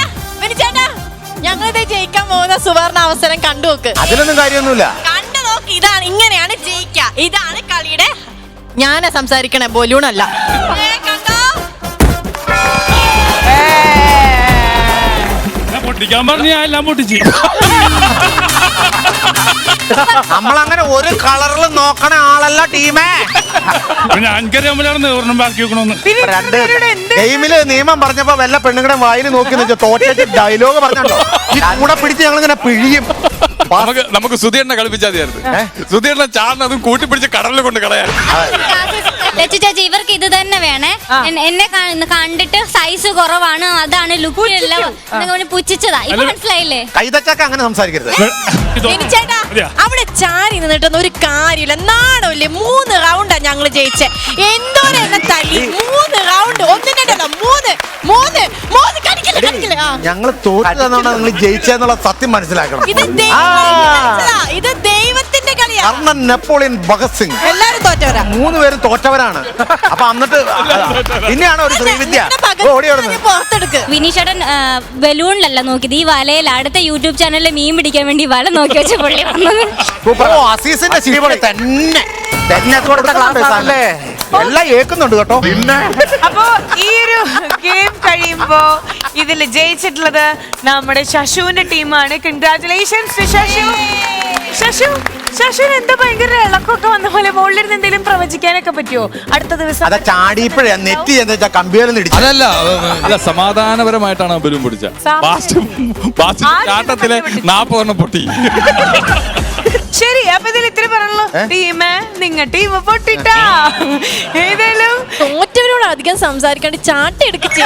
ഞങ്ങളിത് ജയിക്കാൻ പോകുന്ന സുവർണ അവസരം കണ്ടു നോക്ക്. അതിലൊന്നും കാര്യമൊന്നുമില്ല. കണ്ടു നോക്ക്, ഇതാണ്, ഇങ്ങനെയാണ് ജയിക്കുക. ഇതാണ് കളിയുടെ. ഞാനാ സംസാരിക്കണേ, ബലൂണല്ല. പൊട്ടിക്കാൻ പറഞ്ഞ ഞാൻ എല്ലാം പൊട്ടിച്ച്. നമ്മളങ്ങനെ ഒരു കളറിലും നോക്കണ ആളല്ല ടീമേ. ഞാൻക്കറിയാൻ ഒരെണ്ണം ബാക്കി വെക്കണമെന്ന്. രണ്ട് ഗെയിമില് നിയമം പറഞ്ഞപ്പോ വല്ല പെണ്ണുങ്ങളുടെ വായിൽ നോക്കി തോറ്റ ഡയലോഗ് പറഞ്ഞോ. ഈ കൂടെ പിടിച്ച് ഞങ്ങളിങ്ങനെ പിഴിയും. നമുക്ക് സുധീറിനെ കളിപ്പിച്ചാൽ മതിയായിരുന്നു. സുധീറിനെ ചാറിനതും കൂട്ടിപ്പിടിച്ച് കടലിൽ കൊണ്ട് കളയാൻ. ചേച്ചി ഇവർക്ക് ഇത് തന്നെ വേണേ. എന്നെ കണ്ടിട്ട് സൈസ് കുറവാണ്, അതാണ് ലുക്ക് പുച്ഛിച്ചതാ. ഇത് മനസ്സിലായില്ലേ? കൈതച്ചക്ക അങ്ങനെ സംസാരിക്കരുത്. അവിടെ ചാരി നിന്നിട്ടൊന്നും ഒരു കാര്യമില്ല, നാണമില്ലേ? 3 റൗണ്ടാ ഞങ്ങൾ ജയിച്ചേ. എന്തോരം എന്നെ തല്ലി. 3 റൗണ്ട്, ഒന്നിനല്ല 3 ഞങ്ങള് തോറ്റു തന്നോണ്ടാ നിങ്ങൾ ജയിച്ചെന്നുള്ള സത്യം മനസ്സിലാക്കണം. ഇത് ദൈവത്തിന്റെ കളിയാ. കാരണം നെപ്പോളിയൻ ഭഗത് സിംഗ് എല്ലാരും തോറ്റവരാ. 3 പേരും തോറ്റവരാണ്. അപ്പൊ എന്നിട്ട് പിന്നെയാണ് ഒരു ശ്രീവിദ്യ പുറത്തെടുക്ക്. വിനീഷേട്ടൻ ബലൂണിലല്ല നോക്കിയത്, ഈ വലയിൽ അടുത്ത യൂട്യൂബ് ചാനലിൽ മീൻ പിടിക്കാൻ വേണ്ടി വല നോക്കി വെച്ച പുള്ളി വന്നത്. അസീസിന്റെ തന്നെ എല്ലാം ഏക്കുന്നുണ്ട് കേട്ടോ. പിന്നെ അപ്പോ ഈ ഒരു ഗെയിം കഴിയുമ്പോ ഇതിൽ ജയിച്ചിട്ടുള്ളത് നമ്മുടെ ശശുവിന്റെ ടീമാണ്. കൺഗ്രാറ്റുലേഷൻസ് ശശു എന്താ ഭയങ്കര ഇളക്കൊക്കെ വന്ന പോലെ മുകളിലിരുന്ന് എന്തെങ്കിലും പ്രവചിക്കാനൊക്കെ പറ്റുമോ അടുത്ത ദിവസം? അതാ ചാടിയപ്പോഴേ നെറ്റി എന്താ കമ്പിയേലും അതല്ല, സമാധാനപരമായിട്ടാണ് ബലൂൺ പൊട്ടിച്ച. ചാട്ടത്തിലെ 40 പൊട്ടി. ശരി, അപ്പൊ ഇതിൽ ഇത്ര പറഞ്ഞല്ലോ. നിങ്ങ ടീം പൊട്ടിട്ടാ. ഏതായാലും തോറ്റവരോട് അധികം സംസാരിക്കാണ്ട് ചാട്ട എടുക്കുക.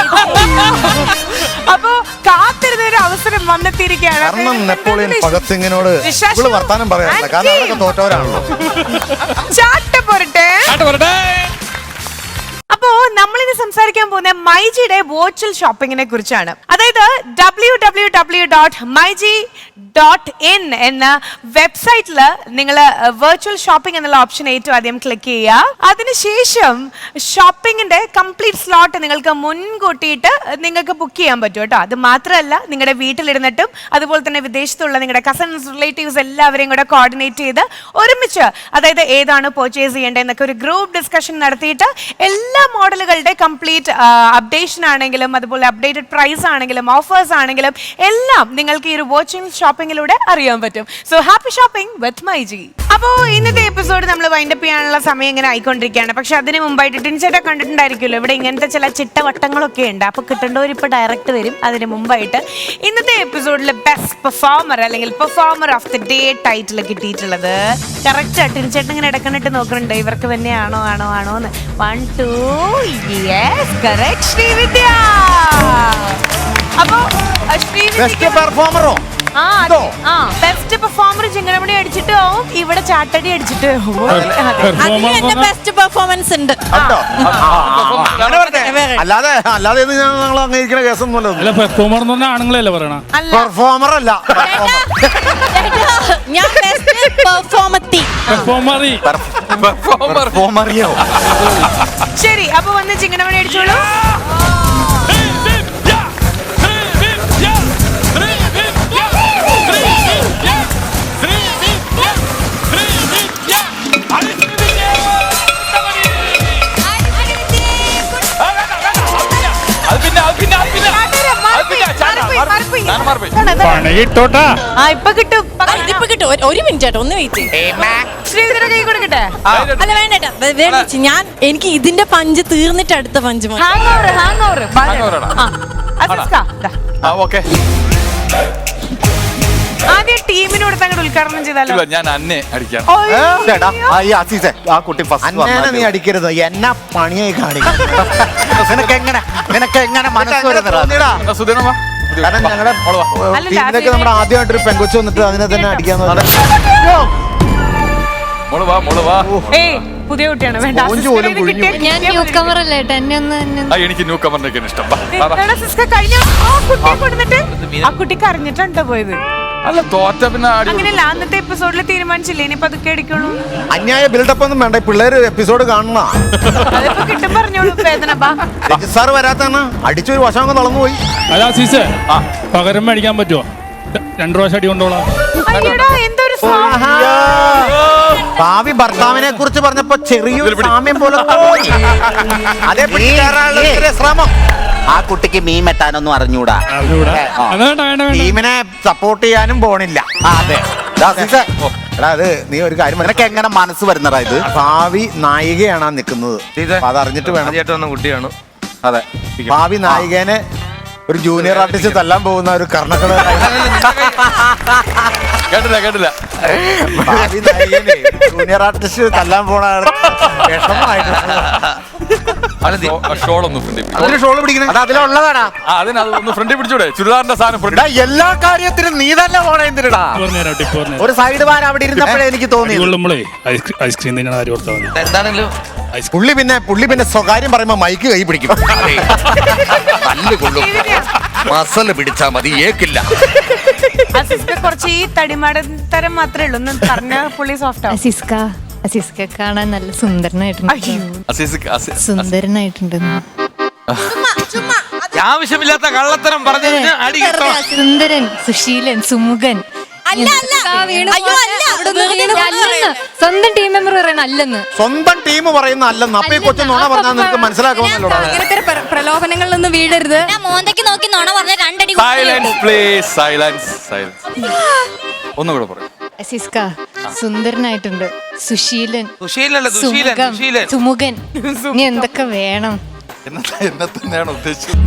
അപ്പൊ കാത്തിരുന്ന ഒരു അവസരം വന്നെത്തിയിരിക്കുകയാണ്. കാരണം നെപ്പോളിയൻ ഭഗത് സിംഗിനോട് വർത്താനം പറയാറില്ല, കാരണം അവരൊക്കെ തോറ്റവരാണല്ലോ. ചാട്ട പോരട്ടെ. അപ്പോ നമ്മളിനി സംസാരിക്കാൻ പോകുന്ന മൈജിയുടെ വെർച്വൽ ഷോപ്പിങ്ങിനെ കുറിച്ചാണ്. അതായത് www.mygi shoppersstore.in എന്ന വെബ്സൈറ്റിൽ നിങ്ങൾ വെർച്വൽ ഷോപ്പിംഗ് എന്നുള്ള ഓപ്ഷൻ ഏറ്റവും ആദ്യം ക്ലിക്ക് ചെയ്യുക. അതിനുശേഷം ഷോപ്പിംഗിന്റെ കംപ്ലീറ്റ് സ്ലോട്ട് നിങ്ങൾക്ക് മുൻകൂട്ടിയിട്ട് നിങ്ങൾക്ക് ബുക്ക് ചെയ്യാൻ പറ്റും കേട്ടോ. അത് മാത്രമല്ല നിങ്ങളുടെ വീട്ടിലിരുന്നിട്ടും അതുപോലെ തന്നെ വിദേശത്തുള്ള നിങ്ങളുടെ കസിൻസ് റിലേറ്റീവ്സ് എല്ലാവരെയും കൂടെ കോർഡിനേറ്റ് ചെയ്ത് ഒരുമിച്ച്, അതായത് ഏതാണ് പർച്ചേസ് ചെയ്യേണ്ടത് എന്നൊക്കെ ഒരു ഗ്രൂപ്പ് ഡിസ്കഷൻ നടത്തിയിട്ട് എല്ലാ മോഡലുകളുടെ കംപ്ലീറ്റ് അപ്ഡേഷൻ ആണെങ്കിലും അതുപോലെ അപ്ഡേറ്റഡ് പ്രൈസ് ആണെങ്കിലും ഓഫേഴ്സ് ആണെങ്കിലും എല്ലാം നിങ്ങൾക്ക് ഈ ഒരു വെർച്വൽ ഷോപ്പിംഗിലൂടെ അറിയാൻ പറ്റും. സോ ഹാപ്പി ഷോപ്പിംഗ് വിത്ത് മൈജി. അപ്പോൾ ഇന്നത്തെ എപ്പിസോഡ് നമ്മൾ വൈൻഡപ്പ് ചെയ്യാനുള്ള സമയം ഇങ്ങനെ ആയിക്കൊണ്ടിരിക്കുകയാണ്. പക്ഷെ അതിന് മുമ്പായിട്ട് ടിൻചേട്ടാ കണ്ടിട്ടുണ്ടായിരിക്കുമല്ലോ, ഇവിടെ ഇങ്ങനത്തെ ചില ചിട്ടവട്ടങ്ങളൊക്കെ ഉണ്ട്. അപ്പോൾ കിട്ടേണ്ടവർ ഇപ്പോൾ ഡയറക്റ്റ് വരും. അതിന് മുമ്പായിട്ട് ഇന്നത്തെ എപ്പിസോഡിൽ ബെസ്റ്റ് പെർഫോമർ അല്ലെങ്കിൽ performer of the day title കിട്ടിയിട്ടുള്ളത് കറക്റ്റ് ടിൻചേട്ടൻ ഇങ്ങനെ ഇടക്കണിട്ട് നോക്കുന്നുണ്ട് ഇവർക്ക് തന്നെയാണോ ആണോ എന്ന്. 1 2 യെസ് കറക്റ്റ് ശ്രീവിദ്യ. അപ്പോ ബെസ്റ്റ് പെർഫോമറോ ബെസ്റ്റ് പെർഫോമർ ചിങ്ങനമണി അടിച്ചിട്ട് ആവും, ഇവിടെ ചാട്ടടി അടിച്ചിട്ട് ബെസ്റ്റ് പെർഫോമൻസ് ഉണ്ട്. അല്ലാതെ ഞങ്ങൾ അംഗീകരിക്കുന്ന കേസൊന്നുമല്ല. പെർഫോമർ എന്ന് പറഞ്ഞാൽ ആണുങ്ങളല്ലേ പറയണ? പെർഫോമർ അല്ല, ഞാൻ ബെസ്റ്റ് പെർഫോമത്തി. പെർഫോമറിയോ? ശരി, അപ്പൊ വന്ന് ചിങ്ങനമണി അടിച്ചോളൂ. ഇപ്പൊ കിട്ടും. ഇതിപ്പോ കിട്ടും. ഒരു മിനിറ്റ് ആട്ടോ, ഒന്ന് വെയിറ്റ് ചെയ്യും. ശ്രീധര കൈ കൊടുക്കട്ടെ? അല്ല വേണ്ട, ഞാൻ എനിക്ക് ഇതിന്റെ പഞ്ച് തീർന്നിട്ട് അടുത്ത പഞ്ച് മതി. ആദ്യം ടീമിനോട് തങ്ങളുടെ ഉദ്ഘാടനം ചെയ്താലോ? ഞാൻ അന്നെ അടിക്കാം. ആ കുട്ടി നീ അടിക്കരുത്, എന്നാ പണിയായി കാണിക്കും. നിനക്ക് എങ്ങനെ മനസ്സ് വരുന്നതാ? സുധീർണ കാരണം ഞങ്ങളുടെ ടീമിലേക്ക് നമ്മുടെ ആദ്യമായിട്ടൊരു പെങ്കൊച്ചു വന്നിട്ട് അതിനെ തന്നെ അടിക്കാന്ന് പുതിയ കുട്ടിയാണ്. വേണ്ട, ഞാൻ ന്യൂ കമർ അല്ലേ എന്നെ ഒന്ന് എനിക്ക് ന്യൂ കമറിനൊക്കെ ഇഷ്ടം. കഴിഞ്ഞ ആ കുട്ടിയെ കൊടുത്തിട്ട് ആ കുട്ടി കരഞ്ഞിട്ടുണ്ടോ പോയത്? അല്ല തോറ്റ പിന്നെ അങ്ങനെയല്ല, അന്നത്തെ എപ്പിസോഡിൽ തീരുമാനിച്ചില്ലേ ഇനി പതുക്കെ അടിക്കണു. അന്യായ ബിൽഡപ്പ് ഒന്നും വേണ്ട, പിള്ളേര് എപ്പിസോഡ് കാണണ. അതിപ്പോ കിട്ടും പറഞ്ഞോളൂ. വേദന സാറ് വരാത്താണ് അടിച്ചൊരു വശം തളർന്നു പോയി. അല്ല സീസേ, പകരം മേടിക്കാൻ പറ്റുമോ? 2 പ്രാവശ്യം അടി കൊണ്ടോളാം. എന്തൊരു ഭാവി ഭർത്താവിനെ കുറിച്ച് പറഞ്ഞപ്പോ ചെറിയൊരു സാമ്യം പോലെ അതേ ശ്രമം. ആ കുട്ടിക്ക് മീൻ വെട്ടാനൊന്നും അറിഞ്ഞൂടാ. ടീമിനെ സപ്പോർട്ട് ചെയ്യാനും പോണില്ല. അതെ, അത് നീ ഒരു കാര്യം, നിനക്ക് എങ്ങനെ മനസ്സ് വരുന്നതാ ഇത്? ഭാവി നായികയാണ് നിൽക്കുന്നത്, അത് അറിഞ്ഞിട്ട് വേണം. കുട്ടിയാണ്. അതെ, ഭാവി നായികനെ ഒരു ജൂനിയർ ആർട്ടിസ്റ്റ് തല്ലാൻ പോകുന്ന ഒരു കർണക്കള കേട്ടില്ല. ഭാവി നായികനെ ജൂനിയർ ആർട്ടിസ്റ്റ് തല്ലാൻ പോണ ഷോള് പിടിക്കണേ അതിലുള്ളതാടാ. അതിനൊന്ന് ഫ്രണ്ടിൽ പിടിച്ചൂടെ? ചുരിദാറിന്റെ സാധനം എല്ലാ കാര്യത്തിനും നീ തന്നെ പോണേ. എന്തിനാ ഒരു സൈഡ് വാൻ അവിടെ ഇരുന്നപ്പോഴേ എനിക്ക് തോന്നി ഐസ്ക്രീം എന്താണെങ്കിലും പുള്ളി പിന്നെ സ്വകാര്യം പറയുമ്പോ മൈക്ക് കൈ പിടിക്കും. മസല് പിടിച്ചാ മതി, ഏക്കില്ല. കുറച്ച് ഈ തടിമാടൻ തരം മാത്രമേ ഉള്ളൂ. ഒന്ന് പറഞ്ഞ പുള്ളി സോഫ്റ്റ് ആവും. അസിസ്ക കാണാൻ നല്ല സുന്ദരനായിട്ടുണ്ട്. ആവശ്യമില്ലാത്ത കള്ളത്തരം പറഞ്ഞു അടി കിട്ടണം. സുന്ദരൻ, സുശീലൻ, സുമുഖൻ. സ്വന്തം ടീം മെമ്പർ പറയുന്ന അല്ലെന്ന്. സ്വന്തം ടീം പറയുന്ന അല്ലെന്ന്. അപ്പൊ ഈ കൊച്ചു നുണ പറഞ്ഞാൽ നിനക്ക് മനസ്സിലാക്കാമല്ലോ. പ്രലോഭനങ്ങളിലൊന്നും വീഴരുത്. മോന്തയ്ക്ക് നോക്കി നുണ പറഞ്ഞ 2 അടി. ഒന്നുകൂടെ പറയും. അസിസ്ക സുന്ദരനായിട്ടുണ്ട്, സുശീലൻ, സുശീലൻ, സുമുഖൻ. ഇനി എന്തൊക്കെ വേണം? എന്നെ തന്നെയാണ് ഉദ്ദേശിച്ചത്.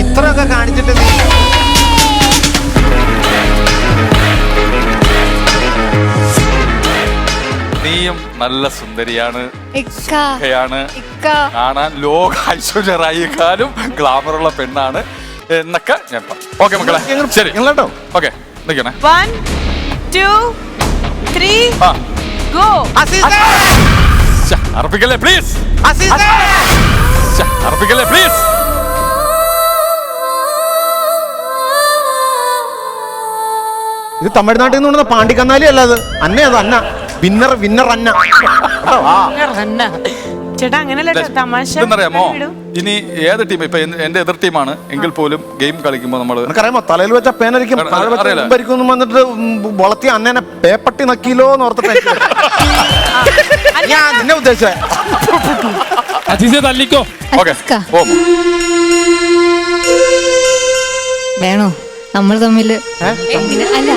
ഇത്രയൊക്കെ കാണിച്ചിട്ട് നീയും നല്ല സുന്ദരിയാണ്, ഇക്ക. കാണാൻ ലോക ഐശ്വര്യറായിക്കാളും ഗ്ലാമറുള്ള പെണ്ണാണ് എന്നൊക്കെ ഞാൻ പറഞ്ഞു. ഓക്കെ മക്കളെ, ശരി കേട്ടോ. ഓക്കെ നിൽക്കണേ. 1 2 3 ഗോ. അർപ്പിക്കല്ലേ പ്ലീസ്, അർപ്പിക്കല്ലേ പ്ലീസ്. ഇത് തമിഴ്നാട്ടിൽ നിന്ന് കൊണ്ടുവന്ന പാണ്ടിക്കന്നാലി അല്ല അത്. അന്ന അത് അന്ന. വിന്നർ അന്ന. കേട്ടോ? ആ. ചേട്ടാ അങ്ങനല്ല തമാശ. ഇതെന്നറിയാമോ, ഇനി ഏത് ടീം ഇപ്പൊ എന്റെ എതിർ ടീമാണ് എങ്കിൽ പോലും ഗെയിം കളിക്കുമ്പോൾ നമ്മള് നിനക്കറിയാമോ തലയിൽ വെച്ച പേനരിക്കും ഭരിക്കും വന്നിട്ട് വളർത്തി അന്നേനെ പേപ്പട്ടി നക്കിയില്ലോ എന്ന് ഓർത്തിട്ട് ഞാൻ നിന്നെ ഉദ്ദേശിച്ചേ. തല്ലിക്കോ. ഓക്കെ വേണോ നമ്മൾ തമ്മില് അല്ല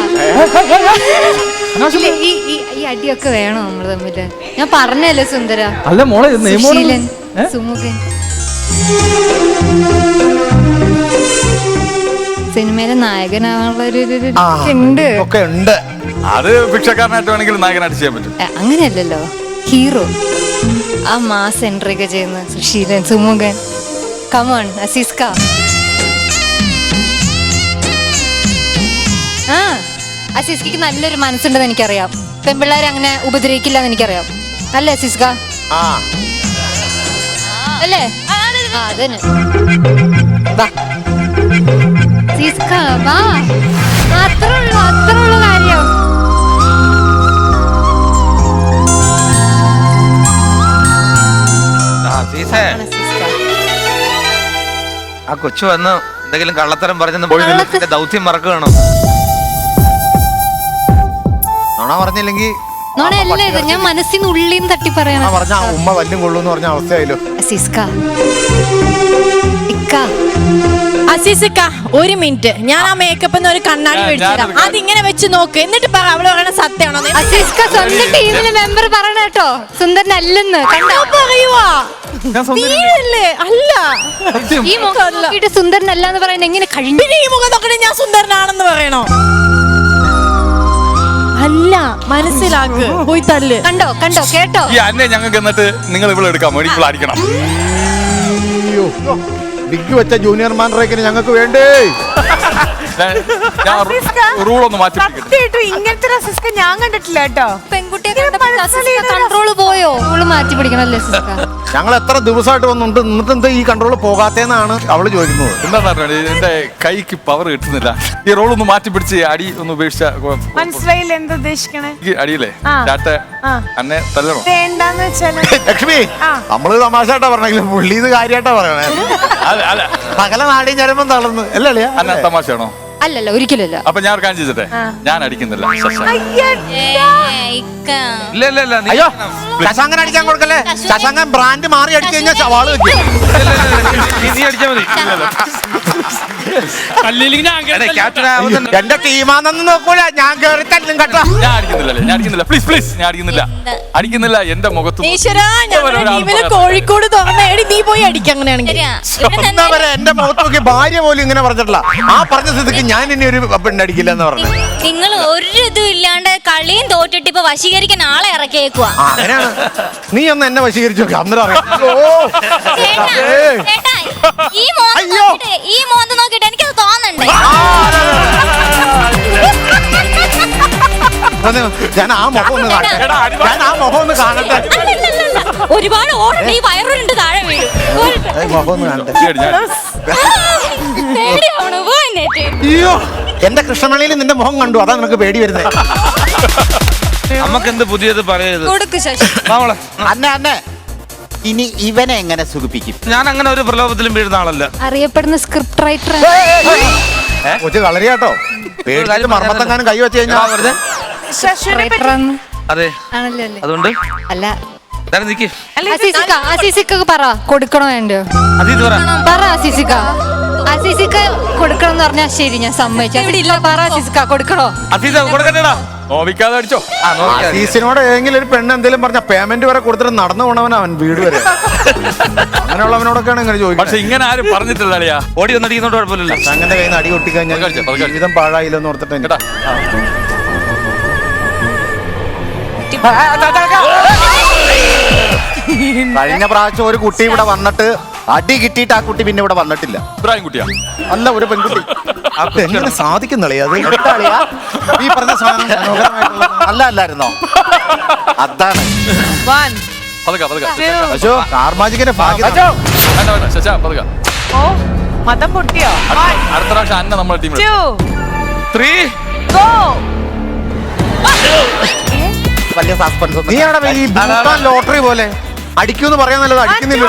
ഈ അടിയൊക്കെ വേണോ നമ്മൾ തമ്മില്? ഞാൻ പറഞ്ഞല്ലേ സുന്ദര. അല്ല മോളെ സുശീലൻ, സുമുഖൻ സിനിമയിലെ നായകനാവാനുള്ള ഒരു ഉണ്ട്. ഒക്കെ ഉണ്ട്. അത് ഭിക്ഷക്കാരനായിട്ട് വേണമെങ്കിൽ നായകനായിട്ട് ചെയ്യാൻ പറ്റും. അങ്ങനെയല്ലല്ലോ, ഹീറോ. ആ മാസ് എൻട്രി ഒക്കെ ചെയ്യുന്ന സുശീലൻ, സുമുഖൻ. കമോൺ അസീസ്ക. ആ അസീസ്കക്ക് നല്ലൊരു മനസ്സുണ്ടെന്ന് എനിക്കറിയാം. പെൺപിള്ളേരെ അങ്ങനെ ഉപദ്രവിക്കില്ല എന്ന് എനിക്കറിയാം. അല്ലേ അസീസ്ക? അല്ലേ? അതന്നെ. വാ അസീസ്ക, വാ. അത്രേ ഉള്ളൂ കാര്യം. ആ കൊച്ചു വന്ന് എന്തെങ്കിലും കള്ളത്തരം പറഞ്ഞെന്ന് പോയി ദൗത്യം മറക്കുകയാണോ? നുണ പറഞ്ഞില്ലെങ്കിൽ നോണയല്ല ഇത്, ഞാൻ മനസ്സിന് ഉള്ളിൽ തട്ടി പറയണം. പറഞ്ഞ ഉമ്മ വല്ലും കൊള്ളൂന്ന് പറഞ്ഞ അവസ്ഥയായാലോ. അസീസ്ക, ഇക്ക. അസീസിക്ക ഒരു മിനിറ്റ്, ഞാൻ ആ മേക്കപ്പ് ഒരു കണ്ണാടി മേടിച്ചുതരാം. അതിങ്ങനെ വെച്ച് നോക്ക്, എന്നിട്ട് പറ അവള് പറയണ സത്യമാണോ. അസീസ്ക സ്വന്തം ടീമിലെ മെമ്പർ പറയണ കേട്ടോ സുന്ദരനല്ലെന്ന്. പറയുവാ അല്ല, ഈ മുഖം നോക്കിയിട്ട് സുന്ദരനല്ല എന്ന് പറയുന്നത് എങ്ങനെ കഴിഞ്ഞു? പിന്നെ ഈ മുഖം നോക്കണേ ഞാൻ സുന്ദരനാണെന്ന് പറയണോ? അല്ല, മനസ്സിലാക്ക്. പോയി തല്ല്. കണ്ടോ കേട്ടോ? ഈ അന്നെ ഞങ്ങൾക്ക് എന്നിട്ട് നിങ്ങൾ ഇവിടെ എടുക്കാം, ഇവിടെ അടിക്കണം. ബിഗ് വെച്ച ജൂനിയർ മാൻഡ്രേക്കിന് ഞങ്ങൾക്ക് വേണ്ടേ. റൂൾ ഒന്ന് മാറ്റി. ഇങ്ങനത്തെ അസിസ്ക ഞാൻ കണ്ടിട്ടില്ല കേട്ടോ. പെൺകുട്ടിയെ കൺട്രോള് പോയോ? റൂള് മാറ്റി പിടിക്കണല്ലേ ഞങ്ങൾ എത്ര ദിവസമായിട്ട് വന്നുണ്ട്, എന്നിട്ട് എന്താ ഈ കൺട്രോൾ പോകാത്തേന്നാണ് അവള് ചോദിക്കുന്നത്. എന്താ എന്റെ കൈക്ക് പവർ കിട്ടുന്നില്ല. ഈ റോൾ ഒന്ന് മാറ്റി പിടിച്ച് അടി ഒന്ന് ഉപേക്ഷിച്ച മനസ്സിലായില്ല എന്താ ഉദ്ദേശിക്കണേ? അടിയില്ലേ ചാട്ട അന്നെ തല്ലണോ? വേണ്ടെന്ന് വെച്ചാല് ലക്ഷ്മി, നമ്മള് തമാശായിട്ടാ പറഞ്ഞെങ്കിലും പുള്ളി ഇത് കാര്യമായിട്ടാ പറയണേ. സകല നാടി ഞരമ്പം തളർന്ന് അല്ലേ? അന്ന തമാശയാണോ? അല്ലല്ല, ഒരിക്കലല്ല. അപ്പൊ ഞാൻ കാണിച്ചു ചെയ്തിട്ടെ, ഞാൻ അടിക്കുന്നില്ല. അയ്യോ, ശശാങ്കൻ അടിക്കാൻ കൊടുക്കല്ലേ. ശശാങ്കൻ ബ്രാൻഡ് മാറി അടിച്ചു കഴിഞ്ഞാൽ സവാള് വെക്കും. നീ അടിച്ചാ മതി. എന്റെ ടീമാണെന്ന് നോക്കൂല, ഞാൻ കേറി തല്ലും കേട്ടോ. ഞാൻ അടിക്കുന്നില്ല പ്ലീസ് ഞാൻ അടിക്കുന്നില്ല. എന്റെ മുഖത്ത് കോഴിക്കോട് തുറന്നേടി, നീ പോയി അടിക്ക. അങ്ങനെയാണെങ്കിൽ എന്റെ മുഖത്ത് നോക്കി ഭാര്യ പോലും ഇങ്ങനെ പറഞ്ഞിട്ടില്ല. ആ പറഞ്ഞ സ്ഥിതിക്ക് ഞാൻ ഇനി ഒരു പെണ്ണടിക്കില്ല എന്ന് പറഞ്ഞു. നിങ്ങൾ ഒരു ഇതും ഇല്ലാണ്ട് കളിയും തോറ്റിട്ട് ഇപ്പൊ വശീകരിക്കാൻ ആളെ ഇറക്കിയേക്കുവാ. അങ്ങനെയാണ്. നീ ഒന്ന് എന്നെ വശീകരിച്ചു നോക്കി, അന്നേരം അറിയാം. ഈ മോന്ത് നോക്കിട്ട് എനിക്കത് തോന്നണ്ടേ. ഞാൻ ആ മുഖം ഒന്ന് കാണട്ടെ. ഒരുപാട് ഓടണ്ട, ഈ വയറുണ്ട് താഴെ വീഴും. മുഖം ഒന്ന് കാണട്ടെ. അയ്യോ, എന്റെ കൃഷ്ണമണിയിൽ നിന്റെ മുഖം കണ്ടു, അതാ നിനക്ക് പേടി വരുന്നത്. നമുക്കെന്ത് പുതിയത് പറയരുത്. അന്നെ ഇനി ഇവനെ എങ്ങനെ സുഖിപ്പിക്കും? ഞാൻ അങ്ങനെ ഒരു പ്രലോഭത്തിലും വീഴുന്ന ആളല്ല. അറിയപ്പെടുന്ന സ്ക്രിപ്റ്റ് റൈറ്റർ കൊച്ചു കളറിയാട്ടോ. പേടിച്ച് മർമ്മത്തെങ്ങാനും കൈ വെച്ച് കഴിഞ്ഞാൽ അതെ, അതുകൊണ്ട് അല്ല. നിക്ക്. അസീസിക്ക പറ, കൊടുക്കണോ വേണ്ടോ? പറ അസീസിക്ക. അസീസിക്ക കൊടുക്കണം എന്ന് പറഞ്ഞാ ശരി, ഞാൻ സമ്മതിച്ചു. പറ അസീസിക്ക, കൊടുക്കണോ? നോവിക്കാതെ അടിച്ചോ. അസീസിനോട് ഏതെങ്കിലും ഒരു പെണ്ണ് എന്തെങ്കിലും പറഞ്ഞ പേയ്മെന്റ് വരെ കൊടുത്തിട്ട് നടന്നു പോണവനാ അവൻ വീട് വരെ. അങ്ങനെയുള്ളവനോടൊക്കെയാണ് ഇങ്ങനെ ചോദിക്കുന്നത്. പക്ഷെ ഇങ്ങനെ ആരും പറഞ്ഞിട്ടില്ല. ഓടി വന്നടിക്കുന്നോണ്ട് കുഴപ്പമില്ലല്ലോ. അങ്ങനെ കയ്യിൽ നിന്ന് അടി കൊട്ടിക്കഴിഞ്ഞാൽ ജീവിതം പാഴായില്ലെന്ന് ഓർത്തിട്ട് കേട്ടാ. കഴിഞ്ഞ പ്രാവശ്യം ഒരു കുട്ടി ഇവിടെ വന്നിട്ട് അടി കിട്ടിയിട്ട് ആ കുട്ടി പിന്നെ ഇവിടെ വന്നിട്ടില്ല. ഇബ്രാഹിം കുട്ടിയാ? അല്ല, ഒരു പെൺകുട്ടി. എങ്ങനെ സാധിക്കുന്നളിയാ അത്? ഈ പറഞ്ഞ അല്ലായിരുന്നോ? അതാണ് കാർമാജിക്കിന്റെ ഭാഗ്യം. ഓ, മതം പൊട്ടിയോ? അടുത്ത പ്രാവശ്യം അന്ന നമ്മുടെ ടീമിൽ. 2 3 go. വലിയ സസ്പെൻസ് നീ അവിടെ ഈ ഭൂട്ടാൻ ലോട്ടറി പോലെ അടിക്കൂന്ന് പറയാൻ നല്ലത് അടിക്കുന്നില്ല.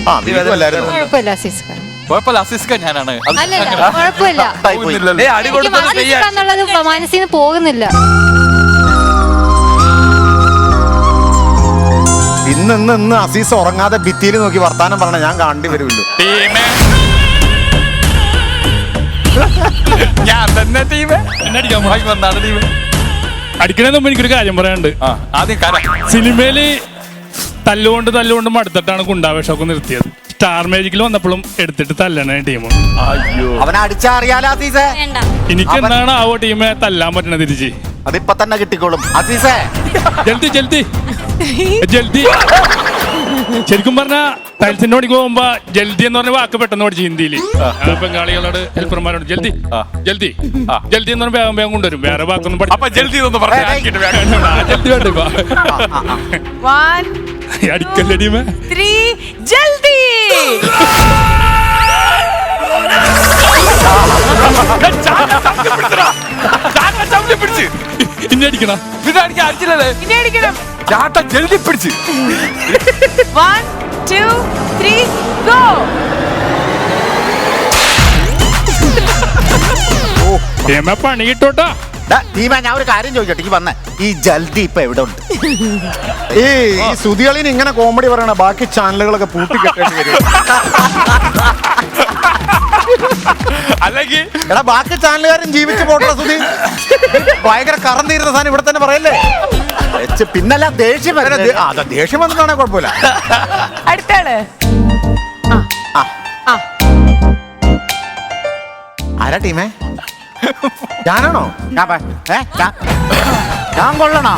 ആ വീട്ടിലായിരുന്നു. കുഴപ്പമില്ല അസീസിക്ക. കുഴപ്പമില്ല, അസിസ്ക ഞാനാണ്. അത് അല്ലല്ല അങ്ങനെ കുഴപ്പമില്ല. പോകുന്നില്ലല്ലോ. അടി എനിക്ക് കൊടുത്തത് അസീസിക്ക ചെയ്യാൻ എന്നുള്ളത് മനസ്സിൽ നിന്ന് പോകുന്നില്ല. ഇന്ന് അസീസ് ഉറങ്ങാതെ ഭിത്തിയിൽ നോക്കി വർത്താനം പറഞ്ഞ ഞാൻ കാണേണ്ടി വരുമല്ലോ. ടീമേ, ഞാൻ തന്നെ ടീമേ. എന്നെ അടിക്കാൻ പോണു. ഭാഗ്യം വന്നാണ് ടീമേ. അടിക്കണേന് മുമ്പ് എനിക്കൊരു കാര്യം പറയാനുണ്ട്. ആദ്യം കര. സിനിമയില് തല്ലുകൊണ്ട് മടുത്തിട്ടാണ് ഗുണ്ടാവേഷമൊക്കെ നിർത്തിയത്. സ്റ്റാർ മാജിക്കിൽ വന്നപ്പോഴും എടുത്തിട്ട് തല്ലണ ടീം. അയ്യോ, അവനെ അടിച്ചാ അറിയാലോ അസീസേ. എനിക്ക് എന്താണ് ആവോ ടീമെ തല്ലാൻ പറ്റണ തിരിച്ച്? അതിപ്പോ തന്നെ കിട്ടിക്കോളും അസീസേ. ജൽദി ജൽദി ജൽദി. ശരിക്കും പറഞ്ഞ ടൈൽസിന്റെ പണിക്ക് പോകുമ്പോ ജൽദി എന്ന് പറഞ്ഞ വാക്ക് പെട്ടെന്ന് പഠിച്ചു ഹിന്ദിയിൽ. ബംഗാളികളോട് ഹെൽപ്പർമാരോട് ജൽദി ജൽദി ജൽദി എന്ന് പറഞ്ഞ വേഗം വേഗം കൊണ്ടുവരും. വേറെ വാക്കൊന്നും അപ്പൊ ജൽദി ഒന്ന് പറഞ്ഞു. ജൽദി വേണ്ട ഇപ്പൊ. 1 അടിക്കല്ലേ ടീമെ? 3 ജൽദി. ഇനി അടിക്കണം. ഇനി അടിക്കണം. ചാട്ട ജൽദി പിടിച്ച്. 1 2 3 ഗോ. ടീമെ പണി കിട്ടോട്ടാ. ടീമ ഞാൻ ഒരു കാര്യം ചോദിക്കട്ടെ, ഈ വന്ന ഈ ജൽദി ഇപ്പൊ എവിടെ ഉണ്ട്? ഈ സുതികളിന് ഇങ്ങനെ കോമഡി പറയണ ബാക്കി ചാനലുകളൊക്കെ പൂട്ടിക്കെട്ടേണ്ടി വരും. അല്ലെങ്കിൽ എടാ ബാക്കി ചാനലുകാരും ജീവിച്ചു പോട്ട സുധി. ഭയങ്കര കറം തീരുന്ന സാധനം ഇവിടെ തന്നെ പറയല്ലേ. പിന്നല്ല ദേഷ്യം ദേഷ്യം വന്നിട്ടാണെ കുഴപ്പമില്ല. അടുത്താള്. ആരാ ടീമേ? ഞാനാണോ? ഞാൻ കൊള്ളണോ?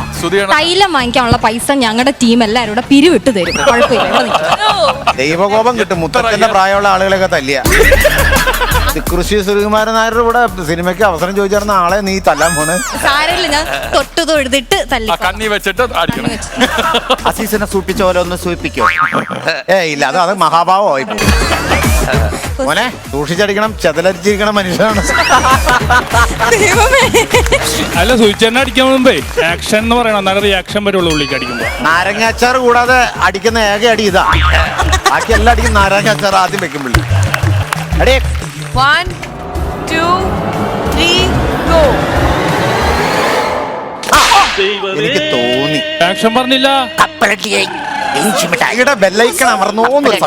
തൈലം വാങ്ങിക്കാനുള്ള പൈസ ഞങ്ങളുടെ ടീം എല്ലാവരും കൂടെ പിരിവിട്ട് തരും. കുഴപ്പമില്ല, ഇവിടെ നിൽക്ക്. ദൈവകോപം കിട്ടും. മുത്തച്ഛന്റെ പ്രായമുള്ള ആളുകളൊക്കെ തല്ലിയ. കൃഷി ശ്രീകുമാരൻ നായരുടെ കൂടെ സിനിമയ്ക്ക് അവസരം ചോദിച്ചിരുന്ന ആളെ നീ തല്ലാൻ പോണ്. സാരമില്ല, ഞാൻ തൊട്ടു തൊഴുതിട്ട് തല്ലി. കണ്ണി വെച്ചിട്ട് അടിക്കണം. അസീസിനെ സൂപ്പിച്ച പോലെ ഒന്ന് സൂപ്പിക്കോ? ഇല്ല, അത് മഹാഭാവമായി പോകും. മോനെ സൂക്ഷിച്ചടിക്കണം. ചെതലരിച്ചിരിക്കണ മനുഷ്യനാണ്. അല്ല, സൂചിച്ചെന്നെ അടിക്കാൻ മുമ്പേ ആക്ഷൻ എന്ന് പറയണം, എന്നാലും റിയാക്ഷൻ വരുള്ളൂ ഉള്ളിക്ക് അടിക്കുമ്പോ. നാരങ്ങാച്ചാർ കൂടാതെ അടിക്കുന്ന ഏക അടി ഇതാ. ബാക്കി എല്ലാം അടിക്കും നാരങ്ങാച്ചാർ ആദ്യം വെക്കുമ്പോൾ. അടേ 1 2 3 ഗോ. എനിക്ക് തോന്നി ആക്ഷൻ പറഞ്ഞില്ല. ബെല്ലൈക്കൺ അമർന്നോന്നൊരു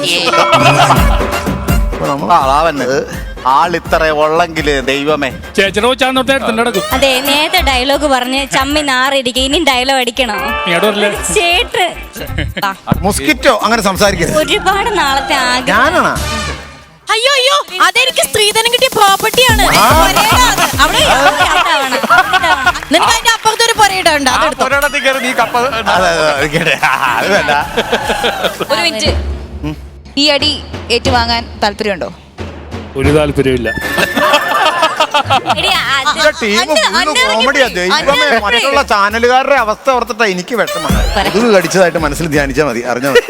ആളിത്ര ഉള്ളെങ്കില് ദൈവമേ. ചേച്ചിയുടെ കൊച്ചാന്നോട്ട് എടുത്തിട്ട് നടക്കും. അതെ, നേരത്തെ ഡയലോഗ് പറഞ്ഞ് ചമ്മി നാറിടിക്കുക. ഇനിയും ഡയലോഗ് അടിക്കണോ? ചേട്ട് മൊസ്കിറ്റോ അങ്ങനെ സംസാരിക്കരുത്. ഒരുപാട് നാളത്തെ ആഗ്രഹം. ഞാനാണോ? അയ്യോ അയ്യോ, അതെനിക്ക് സ്ത്രീധനം കിട്ടിയ പ്രോപ്പർട്ടിയാണ്. നിനക്ക് അതിന്റെ അപ്പുറത്തൊരു പൊരയിടുണ്ട്. നീ കപ്പ അത് വേണ്ട. ഒരു മിനിറ്റ്, ഈ അടി ഏറ്റുവാങ്ങാൻ താല്പര്യമുണ്ടോ? ഒരു താല്പര്യമില്ല. ടീം കോമഡിയാ. ദൈവമേ, മറ്റുള്ള ചാനലുകാരുടെ അവസ്ഥ ഓർത്തിട്ടാ എനിക്ക് വിഷമമാണ്. ഇത് കടിച്ചതായിട്ട് മനസ്സിൽ ധ്യാനിച്ചാൽ മതി. അറിഞ്ഞാൽ മതി.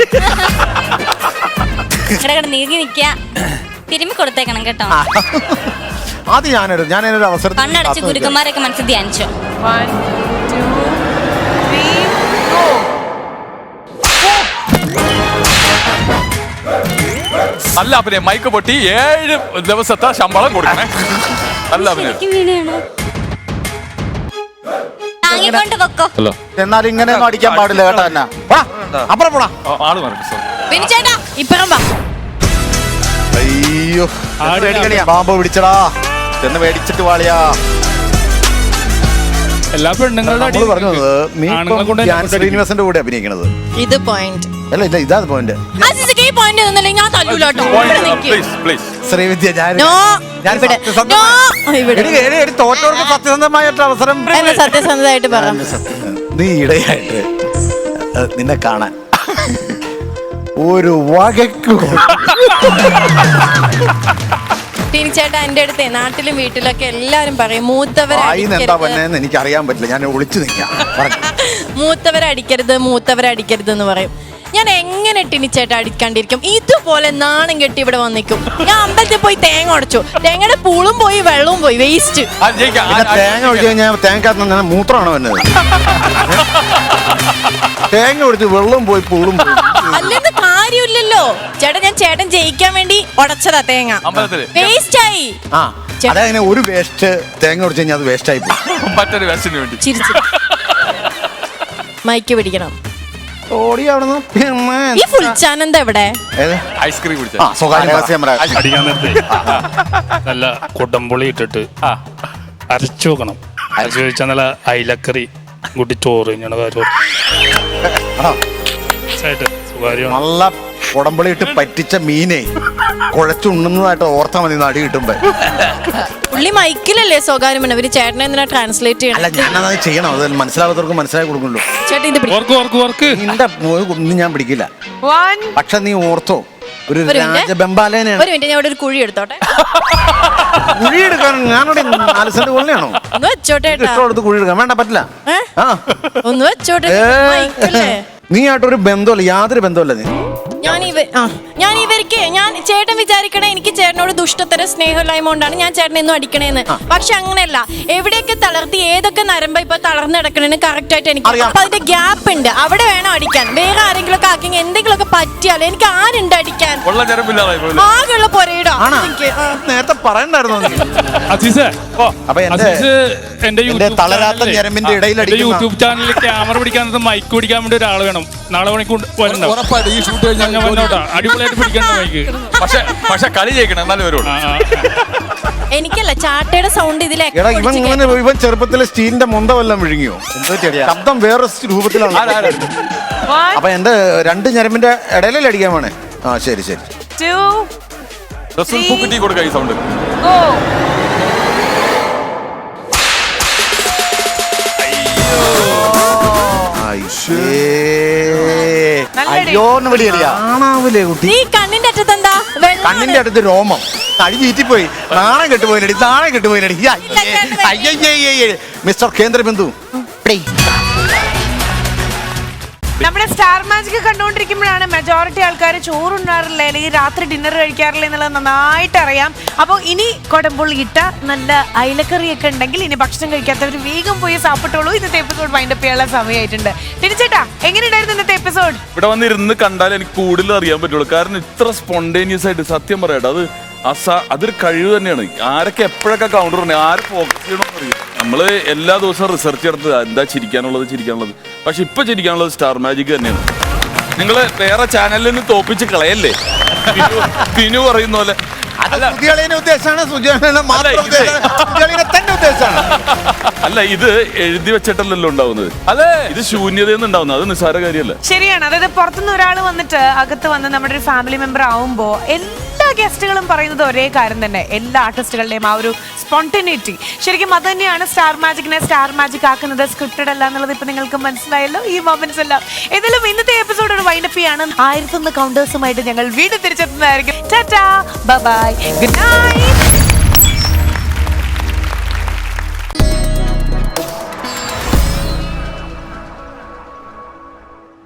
നീങ്ങി നിക്ക, തിരുമ്മി കൊടുത്തേക്കണം കേട്ടോ. അത് ഞാനൊരു അവസരം കണ്ണടച്ച് ഗുരുക്കന്മാരൊക്കെ മനസ്സിൽ ധ്യാനിച്ചോ. 1 2 3 ഗോ. നല്ല അഭിനയം. മൈക്ക് പൊട്ടി 7 ദിവസത്തെ ശമ്പളം കൊടുക്കണേ. നല്ല അഭിനയം. താങ്ങിക്കൊണ്ട് വെക്കോ. എന്നാലും ഇങ്ങനെയൊന്നും അടിക്കാൻ പാടില്ല കേട്ടോ. എന്നാ അപ്പുറം പോടാ. ആള് പറഞ്ഞു. ചേട്ടാ ഇപ്പറം വാ. അയ്യോ, പാമ്പ് പിടിച്ചടാ എന്ന് മേടിച്ചിട്ട് വാളിയാ. എല്ലാ പെണ്ണുങ്ങളുടെ ശ്രീനിവാസന്റെ കൂടെ അഭിനയിക്കണത്. ഇത് പോയിന്റ് അല്ല, ഇതാ പോയിന്റ്. ഞാൻ തല്ലൂല കേട്ടോ. ശ്രീവിദ്യ, തോറ്റവർക്ക് സത്യസന്ധമായിട്ട് അവസരം. സത്യസന്ധമായിട്ട് പറ. നീ ഇടയായിട്ട് നിന്നെ കാണാൻ ഒരു വകയ്ക്കു. ചേട്ടാ, എന്റെ അടുത്ത് നാട്ടിലും വീട്ടിലൊക്കെ എല്ലാരും പറയും മൂത്തവരെ എനിക്ക് അറിയാൻ പറ്റില്ല. ഞാൻ ഒളിച്ചു നിൽക്കാം. മൂത്തവരെ അടിക്കരുത് എന്ന് പറയും. ഞാൻ എങ്ങനെ ടിനിച്ചേട്ട അടിക്കാണ്ടിരിക്കും? ഇതുപോലെ നാണം കെട്ടി ഇവിടെ വന്നിക്കും. ഞാൻ അമ്പലത്തിൽ പോയി തേങ്ങ ഉടച്ചു, തേങ്ങയുടെ പൂളും പോയി വെള്ളവും പോയി, വേസ്റ്റ്. തേങ്ങ ഒഴിച്ചു കഴിഞ്ഞാൽ തേങ്ങ മൂത്രമാണോ വന്നത്? തേങ്ങ ഒഴിച്ച് വെള്ളവും പോയി പൂളും പോയി. അല്ലെന്ന് കാര്യമില്ലല്ലോ ചേട്ടാ. ഞാൻ ചേട്ടൻ ജയിക്കാൻ വേണ്ടി ഉടച്ചതാ തേങ്ങ, വേസ്റ്റ് ആയി. അതങ്ങനെ ഒരു വേസ്റ്റ് തേങ്ങ ഒഴിച്ചു കഴിഞ്ഞാൽ അത് വേസ്റ്റ് ആയി പോകും. മറ്റൊരു വേസ്റ്റിന് വേണ്ടി ചിരിച്ചു. മൈക്ക് പിടിക്കണം. ഓടി അവിടുന്ന് ഈ ഫുൾച്ചാനന്ദ എവിടെ? ഐസ്ക്രീം കുടിച്ച അടിക്കാൻ നിർത്തി നല്ല കുടംപുളി ഇട്ടിട്ട് അരച്ചു വെക്കണം. അരച്ചു വെച്ചാൽ നല്ല അയിലക്കറി കൂട്ടി ചോറ് ഇങ്ങനെ നല്ല കുടംപുളി ഇട്ട് പറ്റിച്ച മീനെ കുഴച്ചുണ്ണുന്നതായിട്ട് ഓർത്താ മതി നടി കിട്ടുമ്പോ. പുള്ളി മൈക്കിലല്ലേ സ്വകാര്യം പറഞ്ഞ അവര് ചേട്ടനെ എന്തിനാ ട്രാൻസ്ലേറ്റ് ചെയ്യണം? അല്ല ഞാനത് ചെയ്യണം, അത് മനസ്സിലാവാത്തവർക്ക് മനസ്സിലാക്കി കൊടുക്കുള്ളൂ. ചേട്ടൻ ഇത് നിന്റെ ഒന്നും ഞാൻ പിടിക്കില്ല, പക്ഷെ നീ ഓർത്തോ ഒരു രാജബെമ്പാലേനാണ്. ഒരു മിനിറ്റ്, ഞാൻ ഇവിടെ ഒരു കുഴി എടുത്തോട്ടെ. കുഴി എടുക്കാൻ ഞാനോട് 4 സെന്റ് കൊള്ളയാണോ? ഒന്ന് വെച്ചോട്ടെ. ഇഷ്ടമുള്ളത് കുഴി എടുക്കാൻ വേണ്ട, പറ്റില്ല. ഒന്ന് വെച്ചോട്ടെ. നീ ആയിട്ടൊരു ബന്ധമല്ല, യാതൊരു ബന്ധമല്ല നീ. ഞാൻ ചേട്ടൻ വിചാരിക്കണേ എനിക്ക് ചേട്ടനോട് ദുഷ്ടത്തര സ്നേഹമില്ലായ്മ കൊണ്ടാണ് ഞാൻ ചേട്ടനെ എന്നും അടിക്കണേന്ന്. പക്ഷെ അങ്ങനെയല്ല, എവിടെയൊക്കെ തളർത്തി ഏതൊക്കെ നരമ്പ ഇപ്പൊ തളർന്ന് കിടക്കണേന്ന് കറക്റ്റ് ആയിട്ട് എനിക്ക്. അപ്പൊ അതിന്റെ ഗ്യാപ്പ് ഉണ്ട്, അവിടെ വേണം അടിക്കാൻ. വേറെ ആരെങ്കിലും ഒക്കെ ആക്കി എന്തെങ്കിലുമൊക്കെ പറ്റിയാൽ എനിക്ക് ആരുണ്ട് അടിക്കാൻ? ആകെയുള്ള പൊരയിടോ എനിക്ക് നേരത്തെ പറയണ്ടായിരുന്നു. അപ്പൊ എന്റെ തളരാത്ത ഞരമ്പിന്റെ ഇടയിൽ യൂട്യൂബ് ചാനലിൽ ക്യാമറ പിടിക്കാൻ മൈക്ക് പിടിക്കാൻ വേണ്ടി ഒരാൾ വേണം. നാളെ മണിക്കൂർ ഉറപ്പായിട്ട് ഈ ഷൂട്ട് കഴിഞ്ഞാൽ അടിപൊളിയായിട്ട് പിടിക്കണം മൈക്ക്. പക്ഷെ കളി ജയിക്കണം എന്നാലും വരുള്ളൂ. എനിക്കല്ല, ചാട്ടയുടെ സൗണ്ട് ഇതിലെ ഇവൻ ചെറുപ്പത്തിലെ സ്റ്റീലിന്റെ മൊന്ത വല്ലതും വിഴുങ്ങിയോ? ശബ്ദം വേറെ രൂപത്തിലാണ്. അപ്പൊ എന്റെ 2 ഞരമ്പിന്റെ ഇടയിലല്ലേ അടിക്കാൻ വേണേ? ശരി ശരി. കൊടുക്ക ഈ സൗണ്ട്. അയ്യോന്ന് വിളിയറിയാ കാണാവില്ലേ കുട്ടി? നീ കണ്ണിന്റെ അറ്റത്ത് എന്താ? കണ്ണിന്റെ അടുത്ത് രോമം അടി ചീറ്റിപ്പോയി. നാണം കെട്ടുപോയില്ലടി, നാണം കെട്ടുപോയില്ലടി. അയ്യേ മിസ്റ്റർ കേന്ദ്രബിന്ദു, നമ്മുടെ സ്റ്റാർ മാജിക് കണ്ടുകൊണ്ടിരിക്കുമ്പോഴാണ് മെജോറിറ്റി ആൾക്കാർ ചോറുണ്ണാറില്ല അല്ലെങ്കിൽ രാത്രി ഡിന്നർ കഴിക്കാറില്ല എന്നുള്ളത് നന്നായിട്ട് അറിയാം. അപ്പോൾ ഇനി കൊടംപുള്ളി ഇട്ട നല്ല അയിലക്കറിയൊക്കെ ഉണ്ടെങ്കിൽ ഇനി ഭക്ഷണം കഴിക്കാത്തവർ വേഗം പോയി സാപ്പിട്ടോളൂ. ഇന്നത്തെ എപ്പിസോഡ് വൈൻഡപ്പ് ചെയ്യാനുള്ള സമയമായിട്ടുണ്ട്. തിരിച്ചേട്ടാ, എങ്ങനെയുണ്ടായിരുന്നു ഇന്നത്തെ എപ്പിസോഡ്? ഇവിടെ വന്നിരുന്ന് കണ്ടാൽ എനിക്ക് കൂടുതൽ അറിയാൻ പറ്റുള്ളൂ. കാരണം ഇത്ര സ്പോണ്ടേനിയസ് ആയിട്ട് സത്യം പറയട്ടെ, അതൊരു കഴിവ് തന്നെയാണ്. ആരൊക്കെ എപ്പോഴൊക്കെ കൗണ്ടർ ഉണ്ട്, ആര് ഫോക്കസ് ചെയ്യണമെന്ന് അറിയാം. നമ്മള് എല്ലാ ദിവസവും റിസർച്ച് നടത്തുക എന്താ ചിരിക്കാനുള്ളത്. പക്ഷെ ഇപ്പൊ ചിരിക്കാനുള്ളത് സ്റ്റാർ മാജിക് തന്നെയാണ്. നിങ്ങള് വേറെ ചാനലിൽ നിന്ന് തോപ്പിച്ച് കളയല്ലേ, പിനു പറയുന്ന പോലെ. അല്ല, ഇത് എഴുതി വെച്ചിട്ടല്ലല്ലോ ഉണ്ടാവുന്നത്. അതെ, ഇത് ശൂന്യതയിൽ ഉണ്ടാവുന്നത്. അത് നിസ്സാര കാര്യമല്ല. ശരിയാണ്. അതായത് പുറത്തുനിന്ന് ഒരാൾ വന്നിട്ട് അകത്ത് വന്ന് നമ്മുടെ ഒരു ഫാമിലി മെമ്പർ ആവുമ്പോ എല്ലാ ഗസ്റ്റുകളും പറയുന്നത് ഒരേ കാര്യം തന്നെ. എല്ലാ ആർട്ടിസ്റ്റുകളുടെയും ആ ഒരു സ്പോണ്ടേനിറ്റി, ശരിക്കും അത് തന്നെയാണ് സ്റ്റാർ മാജിക്കിനെ സ്റ്റാർ മാജിക് ആക്കുന്നത്. സ്ക്രിപ്റ്റഡ് അല്ല എന്നുള്ളത് ഇപ്പൊ നിങ്ങൾക്ക് മനസ്സിലായല്ലോ, ഈ മൊമെന്റ്സ് എല്ലാം. ഏതായാലും ഇന്നത്തെ എപ്പിസോഡ് ഒരു വൈൻഡപ്പ് ചെയ്യാണ്. 1001 കൗണ്ടേഴ്സുമായിട്ട് ഞങ്ങൾ വീണ്ടും തിരിച്ചെത്തുന്നതായിരിക്കും. Tata, bye bye, good night.